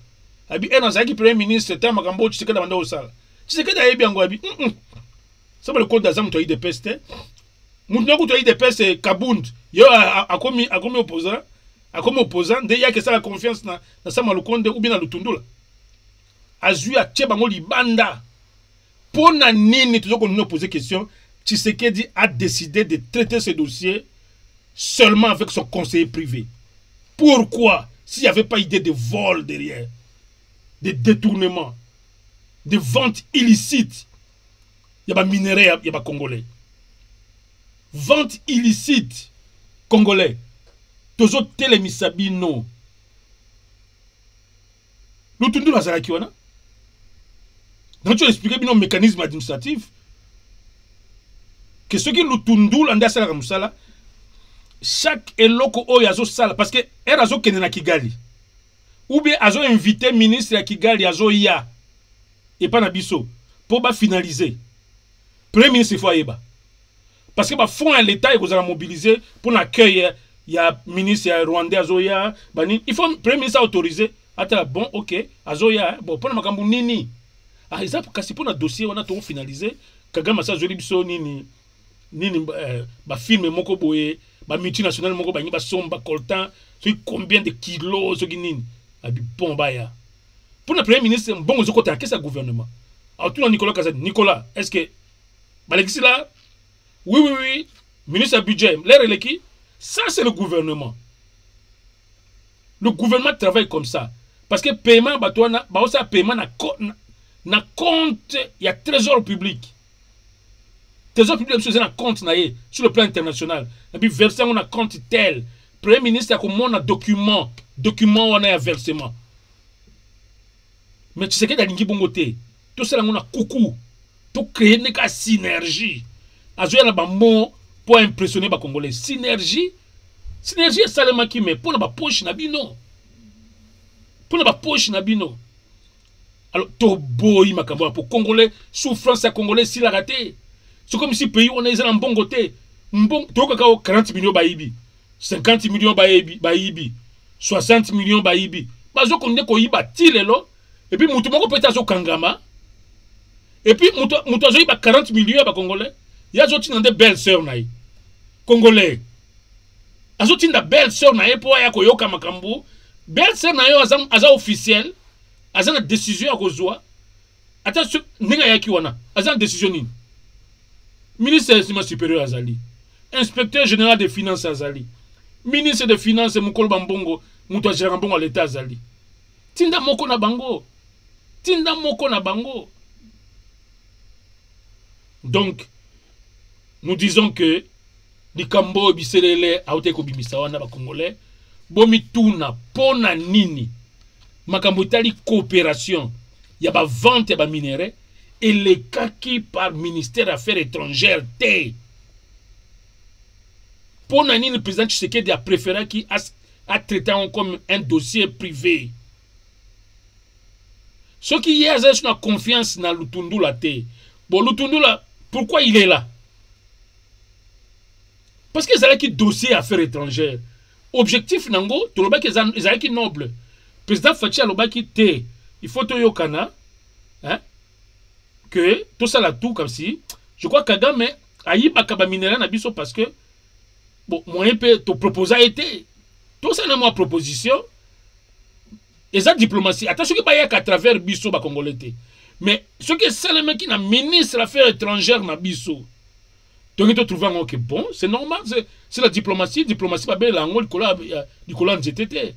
abi ena zaki premier ministre ta makambo tseke da banda osala tseke da yebi yango abi Sama Lukonde azam to de peste mutu ko to de peste Kabund yo akomi opposant de ya que ça la confiance na Sama Lukonde ou bien na Lutundula azui a tche bango libanda pona nini toujours nous poser question Tshisekedi a décidé de traiter ce dossier seulement avec son conseiller privé. Pourquoi? S'il n'y avait pas idée de vol derrière, de détournement, de vente illicite, il y a des minéraux, il y a des Congolais. Vente illicite, Congolais. Toujours télémisabino. Nous tournons la Zarakiwana. Donc tu as expliqué le mécanisme administratif. Que ce qui nous tourne là, chaque eloko o yazo sala parce que erazo kene na Kigali ou bien azo invité ministre à Kigali azo ya et pas na biso pour ba finaliser premier ministre faut yeba parce que ba fonds à l'état ils ont mobilisé pour l'accueil ya ministre ya rwandais azo ya bani il faut premier ministre autoriser ata bon OK azo ya bon pour makambu nini ah ça kasi pour na dossier on a tout finalisé Kagame ça joli biso nini ba film moko boye ba multinational moko ba ni ba somba coltan so combien de kilos so nini abi bon baya pour le premier ministre bon zo côté qu'est-ce gouvernement alors tout Nicolas Kazadi Nicolas est-ce que balexi là oui ministre du budget l'air est qui ça c'est le gouvernement travaille comme ça parce que paiement batona ba aussi paiement na compte il y a trésor public. Trésor public est un compte sur le plan international. Et puis versement on a compte tel. Premier ministre a comme on a document on a un versement. Mais tu sais que dans l'ingi bongoté, tout ça on a coucou, tout créer une synergie. Azoya na bambo pour impressionner les Congolais. Synergie est seulement qui met pour na ba poche na bino. Pour na ba poche na bino. Alors to boy makambo pour Congolais souffrance à Congolais s'il a raté. C'est comme si le pays on est en bon côté. Bon, 40 millions baïbi, 50 millions baïbi, 60 millions baïbi. Bazo konde ko yiba tilelo et puis mutu moko peut azo kangama. Et puis mutu azo yiba 40 millions ba Congolais. Ya zo tinande belle sœur naï. Congolais. Azo tinda belle sœur naï pour ya ko yoka makambu. Belle sœur naï aza officiel. Aza na décision ya kozwa. Ata ninga ya kiwana. Aza na décision nini? Ministre de l'Enseignement supérieur Azali, inspecteur général des finances Azali, ministre des finances Mukolo Bambongo, Mouto Gérambongo à l'État Azali. Tinda moko na bango. Donc, nous disons que les Kambo biselele aote ko bimisawana ba Congolais, bomi tuna pona nini. Makambo tali coopération, ya ba vente ya ba minéraux. Et les cas qui par ministère des Affaires étrangères pour nani le président Tshisekedi a préféré qui a traité comme un dossier privé. Ce qui y a une confiance dans Lutundula te. Bon Lutundula pourquoi il est là? Parce que c'est qui dossier affaires étrangères. Objectif nango to loba que c'est qui noble. Président Fachi loba qui te il faut to yokana hein que tout ça là tout comme si je crois que Kagame a eu bakaba minéral na biso parce que bon moyen peut te proposer a été tout ça na moi proposition et ça diplomatie attention que pas y a qu'à travers biso ba congolais mais ce que c'est le mec qui na ministre des affaires étrangères na biso donc tu trouves que bon c'est normal c'est la diplomatie pas belle en du colon GTT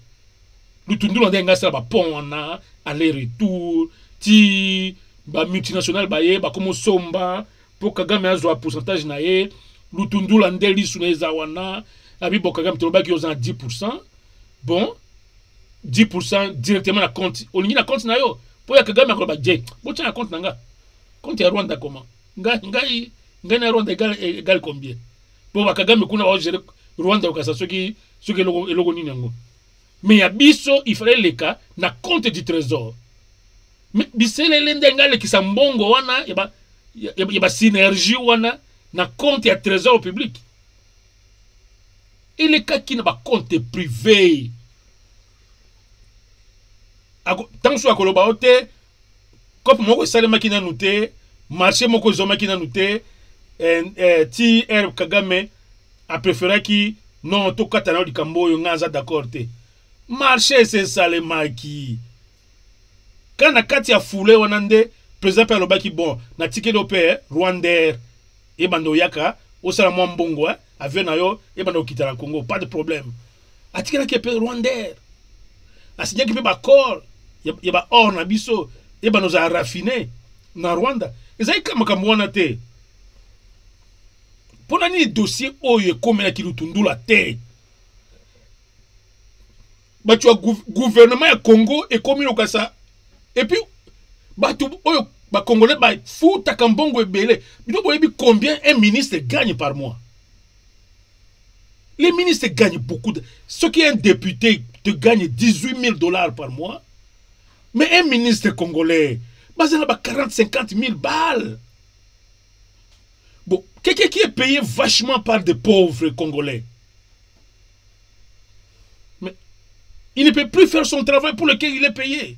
nous tout nous ndenga ça ba pont na aller-retour ti ba multinational ba ye ba comme somba pour Kagame azwa pourcentage na ye Lutundula ndeli suneza wana abi bo Kagame to ba ki aux 10%. Bon 10% directement na compte. Olingi na compte na yo. Po ya Kagame akoloba je. Bocha na compte nanga. Compte ya Rwanda comment? Ngai na Rwanda égal combien? Po ba Kagame kuna ba gérer Rwanda okasa soki logo nini yango. Mais ya biso il fallait les cas na compte du trésor. Mais bisele lende ngale ki sambongo wana yaba synergie wana na compte ya trésor public. Et les cas qui n'a pas compte privé. Tant soit koloba ote, comme moko salema ki na noté, marché moko zoma ki na noté, ti Kagame a préféré qui non to katana di kambo yo ngaza d'accord te. Marché c'est salema ki. Quand na kati ya foulé wanande, président per loba ki bon, na ticket d'opé Rwandair et bando yaka, o sala mo mbongo avion na yo et bando kita na Congo, pas de problème. A ticket na kepe Rwandair. A signé ki pe ba corps y a or na biso et bando za raffiné na Rwanda. Ezai kama kamwana te. Pona ni dossier oyo komela ki lutundula te. Ba tu gouvernement ya Congo et komi lokasa. Et puis batu oyo ba congolais ba futa kambongo ebele. Bino boyebi combien un ministre gagne par mois? Les ministres gagnent beaucoup. Ce qui est un député te gagne 18 000 $ par mois. Mais un ministre congolais, basé là-bas 40-50 000 balles. Bon, quelqu'un qui est payé vachement par des pauvres congolais. Mais il ne peut plus faire son travail pour lequel il est payé.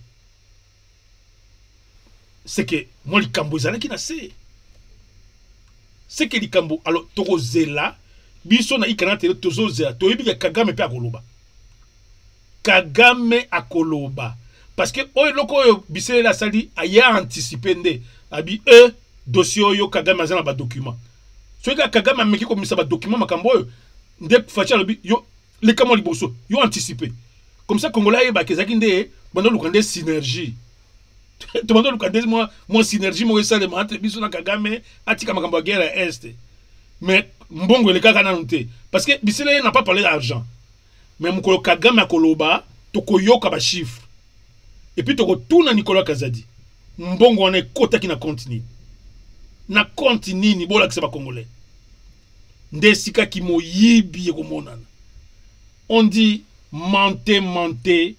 C'est que moi, les Cambozala qui n'a c'est. C'est que les Cambo, alors, Toro Zela, biso na ikana tele tozo zela, to yebi Kagame pe akoloba. Kagame akoloba. Parce que oyo loko oyo bisele la sali aya anticiper nde abi dossier oyo Kagame azana ba document. So ka Kagame ameki ko misa ba document makambo oyo nde facha lobi yo le kamo liboso yo anticiper. Comme ça Congolais ba kezaki nde bando lukande synergie. To bando lukande moi synergie mo esale ma entre biso na Kagame atika makambo guerre est. Mais mbongo le kaka na nte parce que bisele n'a pas parlé d'argent. Mais mukolo Kagame akoloba tokoyoka ba chiffre. Et puis, tu retournes à Nicolas Kazadi. Mbongo on est kota qui na continue. Na continue ni bola que c'est pas congolais. Ndesika ki mo yibi monana. On dit mentez,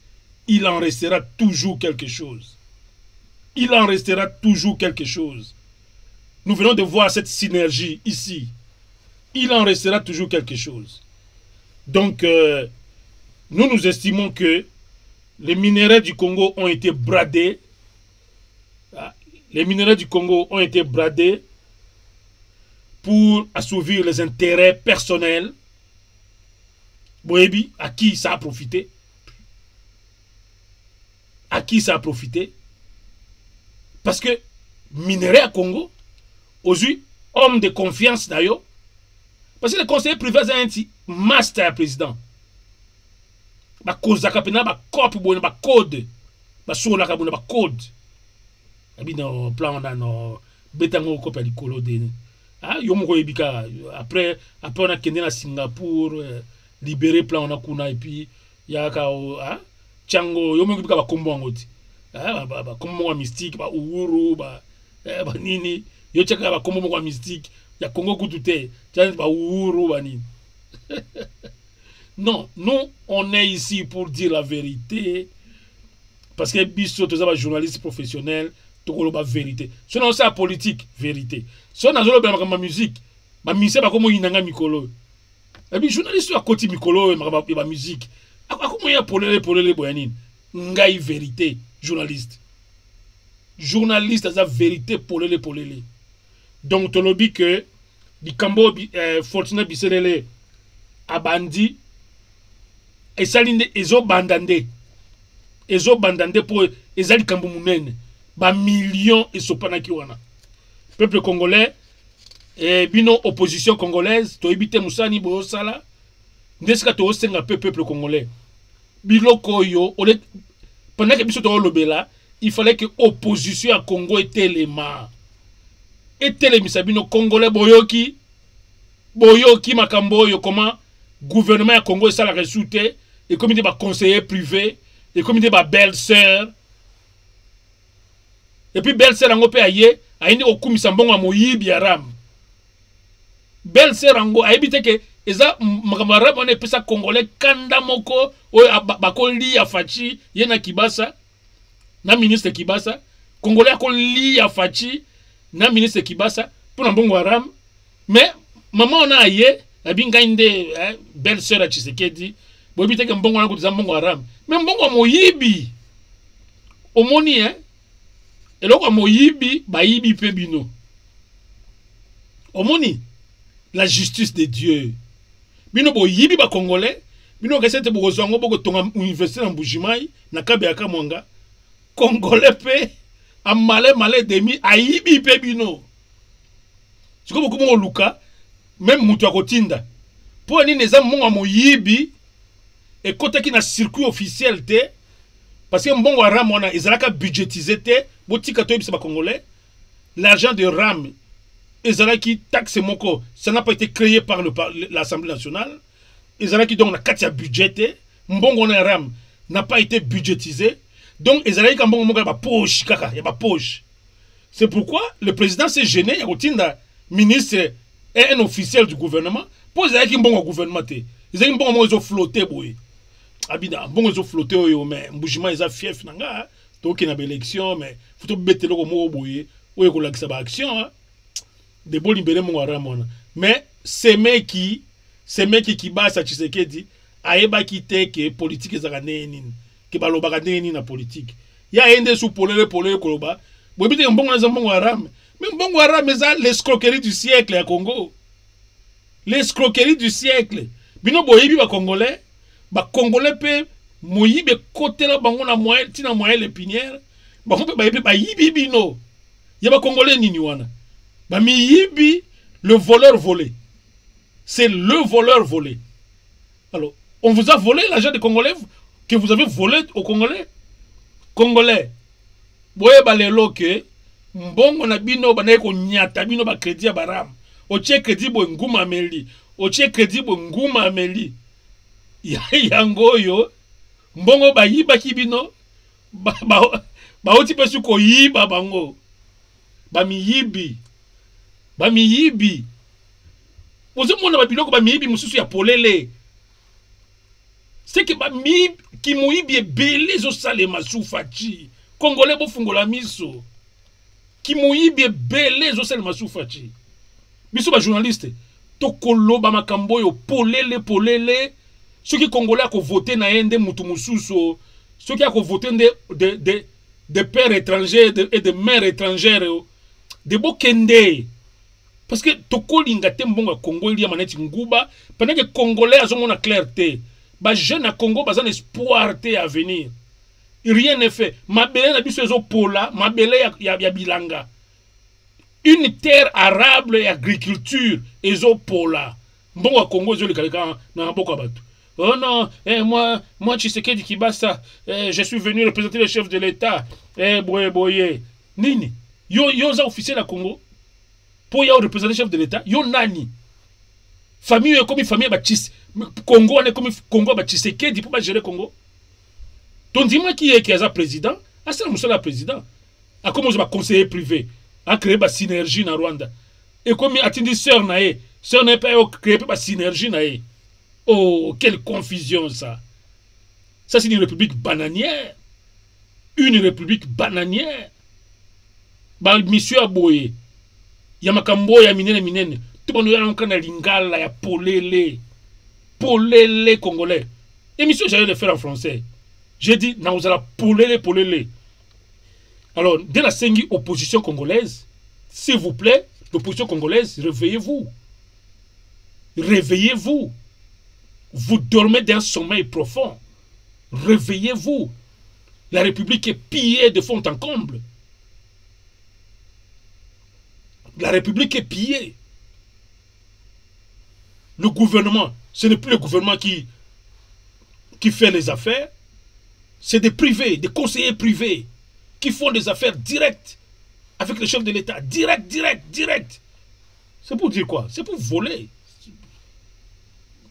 il en restera toujours quelque chose. Il en restera toujours quelque chose. Nous venons de voir cette synergie ici. Il en restera toujours quelque chose. Donc, nous estimons que les minéraux du Congo ont été bradés. Les minéraux du Congo ont été bradés pour assouvir les intérêts personnels. Boebi, à qui ça a profité? À qui ça a profité? Parce que minéraux à Congo, aujourd'hui, homme de confiance d'ailleurs, parce que le conseiller privé est un master président. Ba kozaka pena ba copy bon ba code ba sola ka bon ba code abi no plan na no betango copy likolo de yo moko ebika après on a kende na Singapour libérer plan na kuna et puis ya ka chango yo moko ebika ba kombo ngoti ba kombo mystique ba uhuru ba nini yo chaka ba kombo mystique ya Congo kutute changa ba uhuru ba nini. Non, nous, on est ici pour dire la vérité. Parce que biso, tous les journalistes professionnels, tout la vérité. Si on a la politique, vérité. Si on a la musique, la musique, c'est comme un mikolo. Et puis, journaliste à côté mikolo et la musique. Comment il y a polele boyanine? Ngai vérité, journaliste. Journaliste, c'est la vérité polele. Donc, tu l'as que, du Cambo, Fortuna Bisselele, abandi, et salinde ezo bandande pour ezali kambo munene ba millions et sopana ki wana peuple congolais et bino opposition congolaise to ebite musani bo sala ndeska to osenga peuple congolais biloko yo pendant que biso to lobela il fallait que opposition à Congo était les bino congolais boyoki makambo yo comment gouvernement à Congo ça la résulté et comme il dit conseiller privé et comme il belle-sœur. Et puis belle-sœur ango pe aye, aye au kumisa mbongo a moyibi aram. Belle-sœur ango aibite ke eza makamara on est pesa congolais kanda moko o bako li afachi yena Kibasa na ministre Kibasa congolais ko li afachi na ministre Kibasa pour mbongo aram. Mais maman on a aye abinga inde belle-sœur a Tshisekedi bo bite ke mbongo na ko mbongo aram. Mais mbongo moyibi omoni et là, moyibi, bayibi pebino. Omoni, la justice de Dieu. Bino boyibi ba congolais, bino kesete bo zongo bo tonga université en Bujimai, na kabeaka mwanga. Congolais pe amale demi ayibi pebino. Siko beaucoup mo luka, même mutu akotinda. Pour ni neza monga moyibi et côté qui na circuit officiel te parce que mbongo ram wana ezalaka budgétisé te. L'argent de RAM, qui taxe moko, ça n'a pas été créé par l'Assemblée nationale. Qui donc la carte budgété, mbongo na RAM n'a pas été budgétisé. Donc qui mbongo moko ba poche kaka, ya ba poche. C'est pourquoi le président s'est gêné, ya ministre et un officiel du gouvernement pour qui mbongo gouvernement te. Ezalaki mbongo moko zo flotter boy. Abida mbongo zo flotter oyo mais mbujima eza fief nanga. Donc il y a une élection, mais il faut que vous ayez une action. De bon libérer mon aram. Mais ces mecs qui basent à Tshisekedi, aeba quitté que politique est zaganeni, que balobaganeni na politique. Il y a un des sous polé koloba. Vous avez un bon aram. Mais bon aram, c'est l'escroquerie du siècle à Congo. L'escroquerie du siècle. Bino boyebi ba Congolais, pe moyibe côté la bango na moyen tina moyen l'épinière ba ko ba yibi bino ya ba congolais nini wana ba mi yibi le voleur volé, c'est le voleur volé. Alors on vous a volé l'argent des Congolais que vous avez volé aux Congolais boye ba lelo ke mbongo na bino ba na ko nyata bino ba crédit ba ram o che crédit bo nguma meli o che crédit bo nguma meli yango yo mbongo ba yiba kibino ba oti pesu ko yiba bango ba mi yibi ozo mona ba biloko ba mi yibi mususu ya polele c'est que ba mi ki moyibi ebele zo salema sufachi congolais bo fungola miso ki moyibi ebele zo salema sufachi biso ba journaliste to koloba makambo yo polele ceux qui congolais ont voté na yende mutu mususu, ceux qui ont voté de pères étrangers et de mères étrangères, de bokende. Parce que toko linga te mbonga Congo il y a maneti nguba, pendant que congolais ont mon clarté, ba jeune à Congo ba un espoir à venir. Rien n'est fait. Mabele na biso ezo pola, mabele ya bilanga. Une terre arable et agriculture ezo pola. Mbonga Congo ezo le kaleka na mboko batu. Oh non, moi Tshisekedi Kibasa, je suis venu représenter le chef de l'État. Boye. Nini? Yo za officier la Congo. Pour y représenter le chef de l'État, yo nani? Famille comme famille ba Congo, on est comme Congo ba Tshisekedi pour pas gérer Congo. Ton dis-moi qui est un président? Ah, c'est le président. A comment je vais conseiller privé? A créé ba synergie na Rwanda. Et comme a dit sœur nae pas créé ba synergie nae. Oh, quelle confusion ça. Ça c'est une république bananière. Une république bananière. Ba monsieur Aboye. Ya makambo ya minene. Tout le monde est en train de lingala ya polele. Polele congolais. Émission j'allais le faire en français. J'ai dit, non, vous allez polele. Alors, dès la 5e opposition congolaise, s'il vous plaît, l'opposition congolaise, réveillez-vous. Réveillez-vous. Vous dormez d'un sommeil profond. Réveillez-vous. La République est pillée de fond en comble. La République est pillée. Le gouvernement, ce n'est plus le gouvernement qui fait les affaires. C'est des privés, des conseillers privés qui font des affaires directes avec le chef de l'État. Direct. C'est pour dire quoi? C'est pour voler.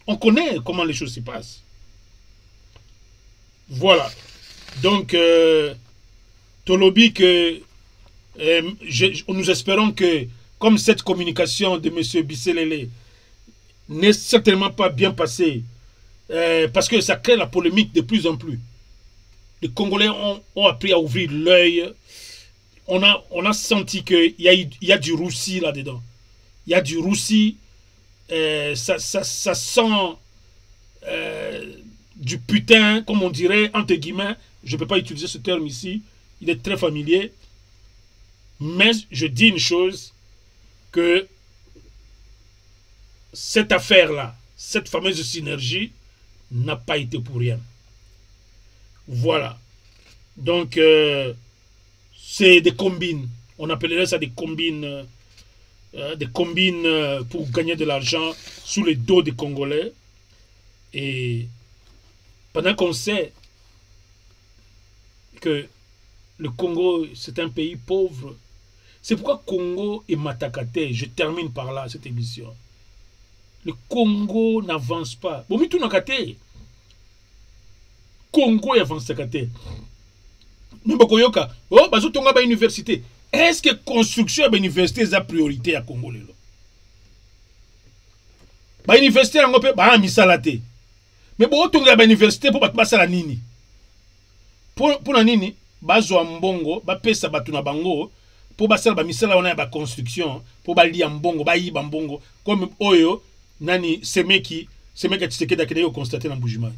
On connaît comment les choses se passent. Voilà. Donc, Tolobi, que nous espérons que, comme cette communication de M. Bisselele n'est certainement pas bien passée, parce que ça crée la polémique de plus en plus. Les Congolais ont appris à ouvrir l'œil. On a senti qu'il y a du roussi là-dedans. Il y a du roussi. Ça sent du putain, comme on dirait, entre guillemets. Je ne peux pas utiliser ce terme ici. Il est très familier. Mais je dis une chose, que cette affaire-là, cette fameuse synergie, n'a pas été pour rien. Voilà. Donc, c'est des combines. On appellerait ça des combines pour gagner de l'argent sous les dos des Congolais. Et pendant qu'on sait que le Congo, c'est un pays pauvre, c'est pourquoi Congo est Matakate. Je termine par là cette émission. Le Congo n'avance pas. Bon, mais tout n'a qu'à Congo avance Takate. Nous bakoyoka. Oh, bazo tonga ba université. Est-ce que construction de l'université est la priorité à Congo lelo? Ba université yango pe ba misala te. Mais bo tonga ba université pour batba la nini? Pour na nini? Bazo mbongo, ba pesa batu na bango pour basala ba misala wana ba construction, pour ba lia mbongo, ba yiba mbongo comme oyo nani semeki Tshisekedi akende yo constater na Mbujimai.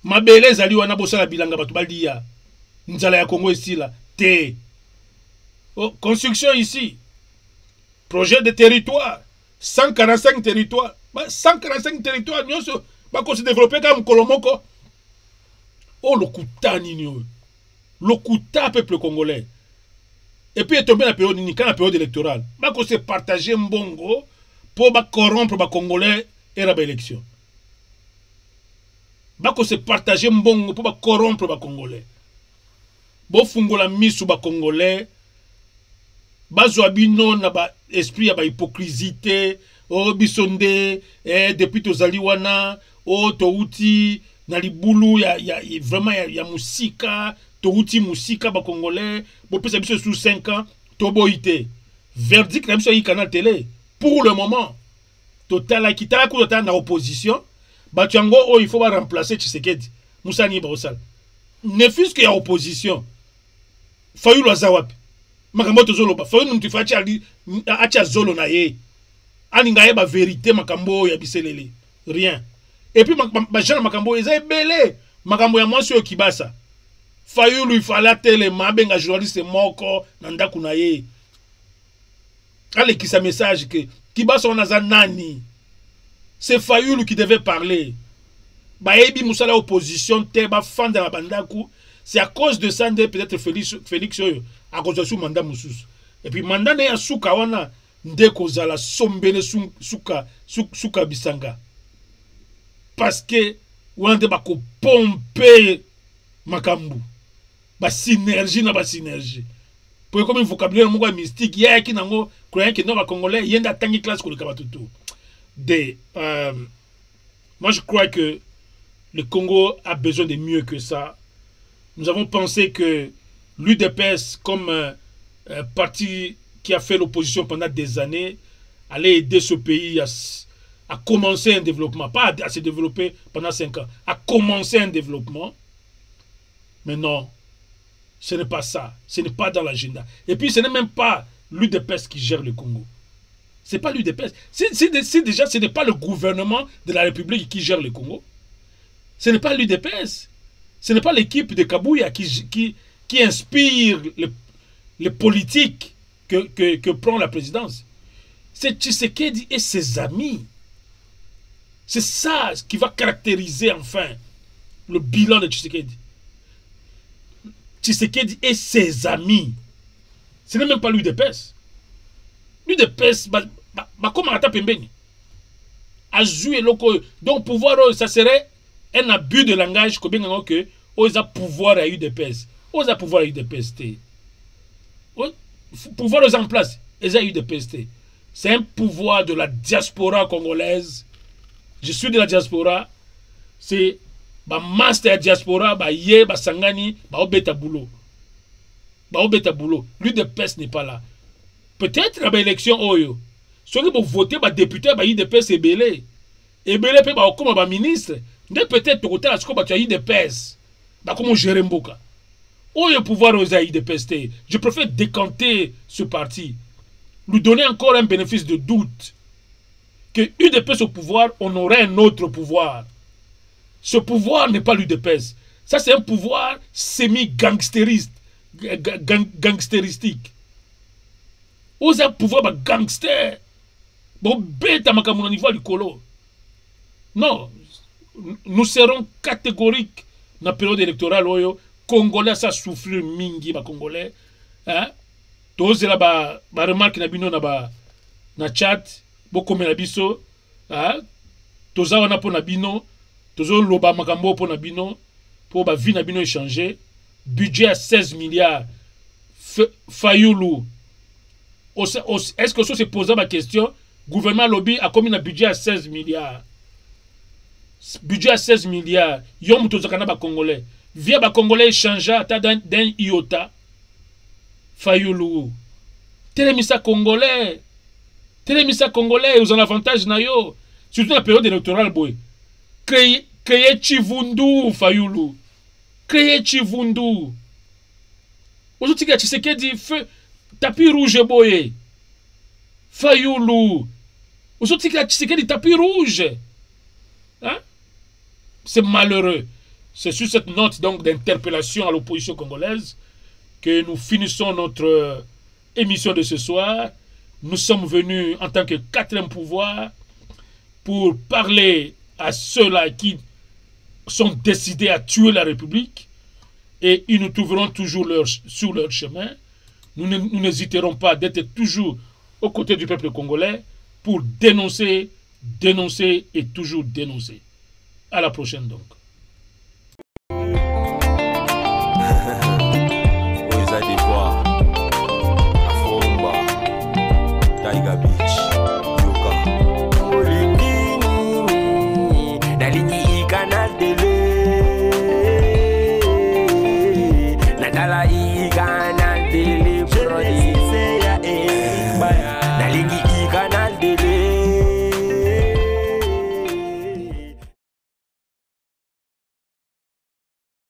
Mabele ezali wana bosala bilanga batu balia. Nzala ya Congo ici là. T. Oh, construction ici. Projet de territoire. 145 territoires. 145 territoires. Nous se développer comme Kolomoko. Oh, le Kouta nini. Le Kouta peuple congolais. Et puis il est tombé dans la période quand la période électorale. Bako se partager mbongo pour corrompre les Congolais et la élection. Bako se partager mbongo pour corrompre les Congolais. Bo fungola misu ba Congolais. Bazo abino na ba esprit ya ba hypocrisie. O bisonde depuis tozali wana o touti na libulu ya vraiment ya musika, touti musika ba Congolais, bo pesa biso sous 5 ans, toboité. Verdict na biso yi canal télé pour le moment. Total qui ta ko total na opposition, ba tiango o il faut ba remplacer Tshisekedi. Musani ba osal. Ne fût-ce qu'il y a opposition. Fayulu azawapi. Makambo tozoloba. Fayulu mtifachi acha zolo na ye. Aninga ye ba vérité makambo ya Biselele. Rien. Et puis ba jana makambo eza ebele. Makambo ya mwasi yo Kibasa. Fayulu ifala tele mabenga journaliste moko na ndaku na ye. Ale qui sa message que Kibasa on a nani. C'est Fayulu qui devait parler. Ba ebi musala opposition te ba fanda na bandaku. C'est à cause de ça peut-être Félix a cause de son mandat musus. Et puis mandat ne ya suka wana ndeko zala sombele suka bisanga. Parce que wana de bako pomper makambu. Ba synergie na ba synergie. Pour comme un vocabulaire moko mystique, ya ki nango croyant que non ba congolais yenda tangi classe ko le kabatutu. Moi je crois que le Congo a besoin de mieux que ça. Nous avons pensé que l'UDPS, comme parti qui a fait l'opposition pendant des années, allait aider ce pays à commencer un développement. Pas à se développer pendant 5 ans, à commencer un développement. Mais non, ce n'est pas ça. Ce n'est pas dans l'agenda. Et puis, ce n'est même pas l'UDPS qui gère le Congo. Ce n'est pas l'UDPS. Si déjà, ce n'est pas le gouvernement de la République qui gère le Congo. Ce n'est pas l'UDPS. Ce n'est pas l'équipe de Kabouya qui inspire les politiques que prend la présidence. C'est Tshisekedi et ses amis. C'est ça qui va caractériser enfin le bilan de Tshisekedi. Tshisekedi et ses amis. Ce n'est même pas l'UDPS. L'UDPS, comme Arata Pembeni. Donc pouvoir, ça serait un abus de langage que osa pouvoir à UDPS. Osa pouvoir à UDPS. Pouvoir aux en place. Ils ont UDPS. C'est un pouvoir de la diaspora congolaise. Je suis de la diaspora. C'est ba master diaspora ba ye ba sangani ba obeta boulot. Ba obeta boulot. L'UDPS n'est pas là. Peut-être la élection oyo. Ceux qui vont voter ba député ba UDPS ebele. Ebele pe ba okoma ba ministre. Ne peut-être côté à ce que ba tu UDPS. Ba comment gérer mboka. Oyo pouvoir aux UDPS. Je préfère décanter ce parti. Lui donner encore un bénéfice de doute. Que UDPS au pouvoir, on aurait un autre pouvoir. Ce pouvoir n'est pas l'UDPS. Ça, c'est un pouvoir semi-gangstériste, gangsteristique. Vous avez un pouvoir gangster. Bon, bête à ma niveau du colo. Non, nous serons catégoriques dans la période électorale. Congolais, ça souffre mingi, les Congolais. Hein? Tous là, ba remarque na bino na chat. Beaucoup de biso, toza wana po na bino, tozo loba makambo po na bino, po ba vie na bino échanger, budget à 16 milliards, Fayoulou. Est-ce que ça se pose la question, gouvernement lobby a commis un budget à 16 milliards, budget à 16 milliards, yom toza kana ba Congolais, via ba Congolais échanger à d'un iota, Fayoulou, télémissa Congolais. Télémissa Congolais, vous avez un avantage, surtout dans la période électorale. Boy. Créer Chivundu, Fayoulou. Créer Chivundu. Aujourd'hui, tu sais qu'il dit tapis rouge, boy. Fayoulou. Aujourd'hui, tu sais qu'il dit tapis rouge. Hein? C'est malheureux. C'est sur cette note d'interpellation à l'opposition congolaise que nous finissons notre émission de ce soir. Nous sommes venus en tant que quatrième pouvoir pour parler à ceux-là qui sont décidés à tuer la République et ils nous trouveront toujours sur leur chemin. Nous n'hésiterons pas d'être toujours aux côtés du peuple congolais pour dénoncer, dénoncer et toujours dénoncer. À la prochaine donc. Natala i canal télé.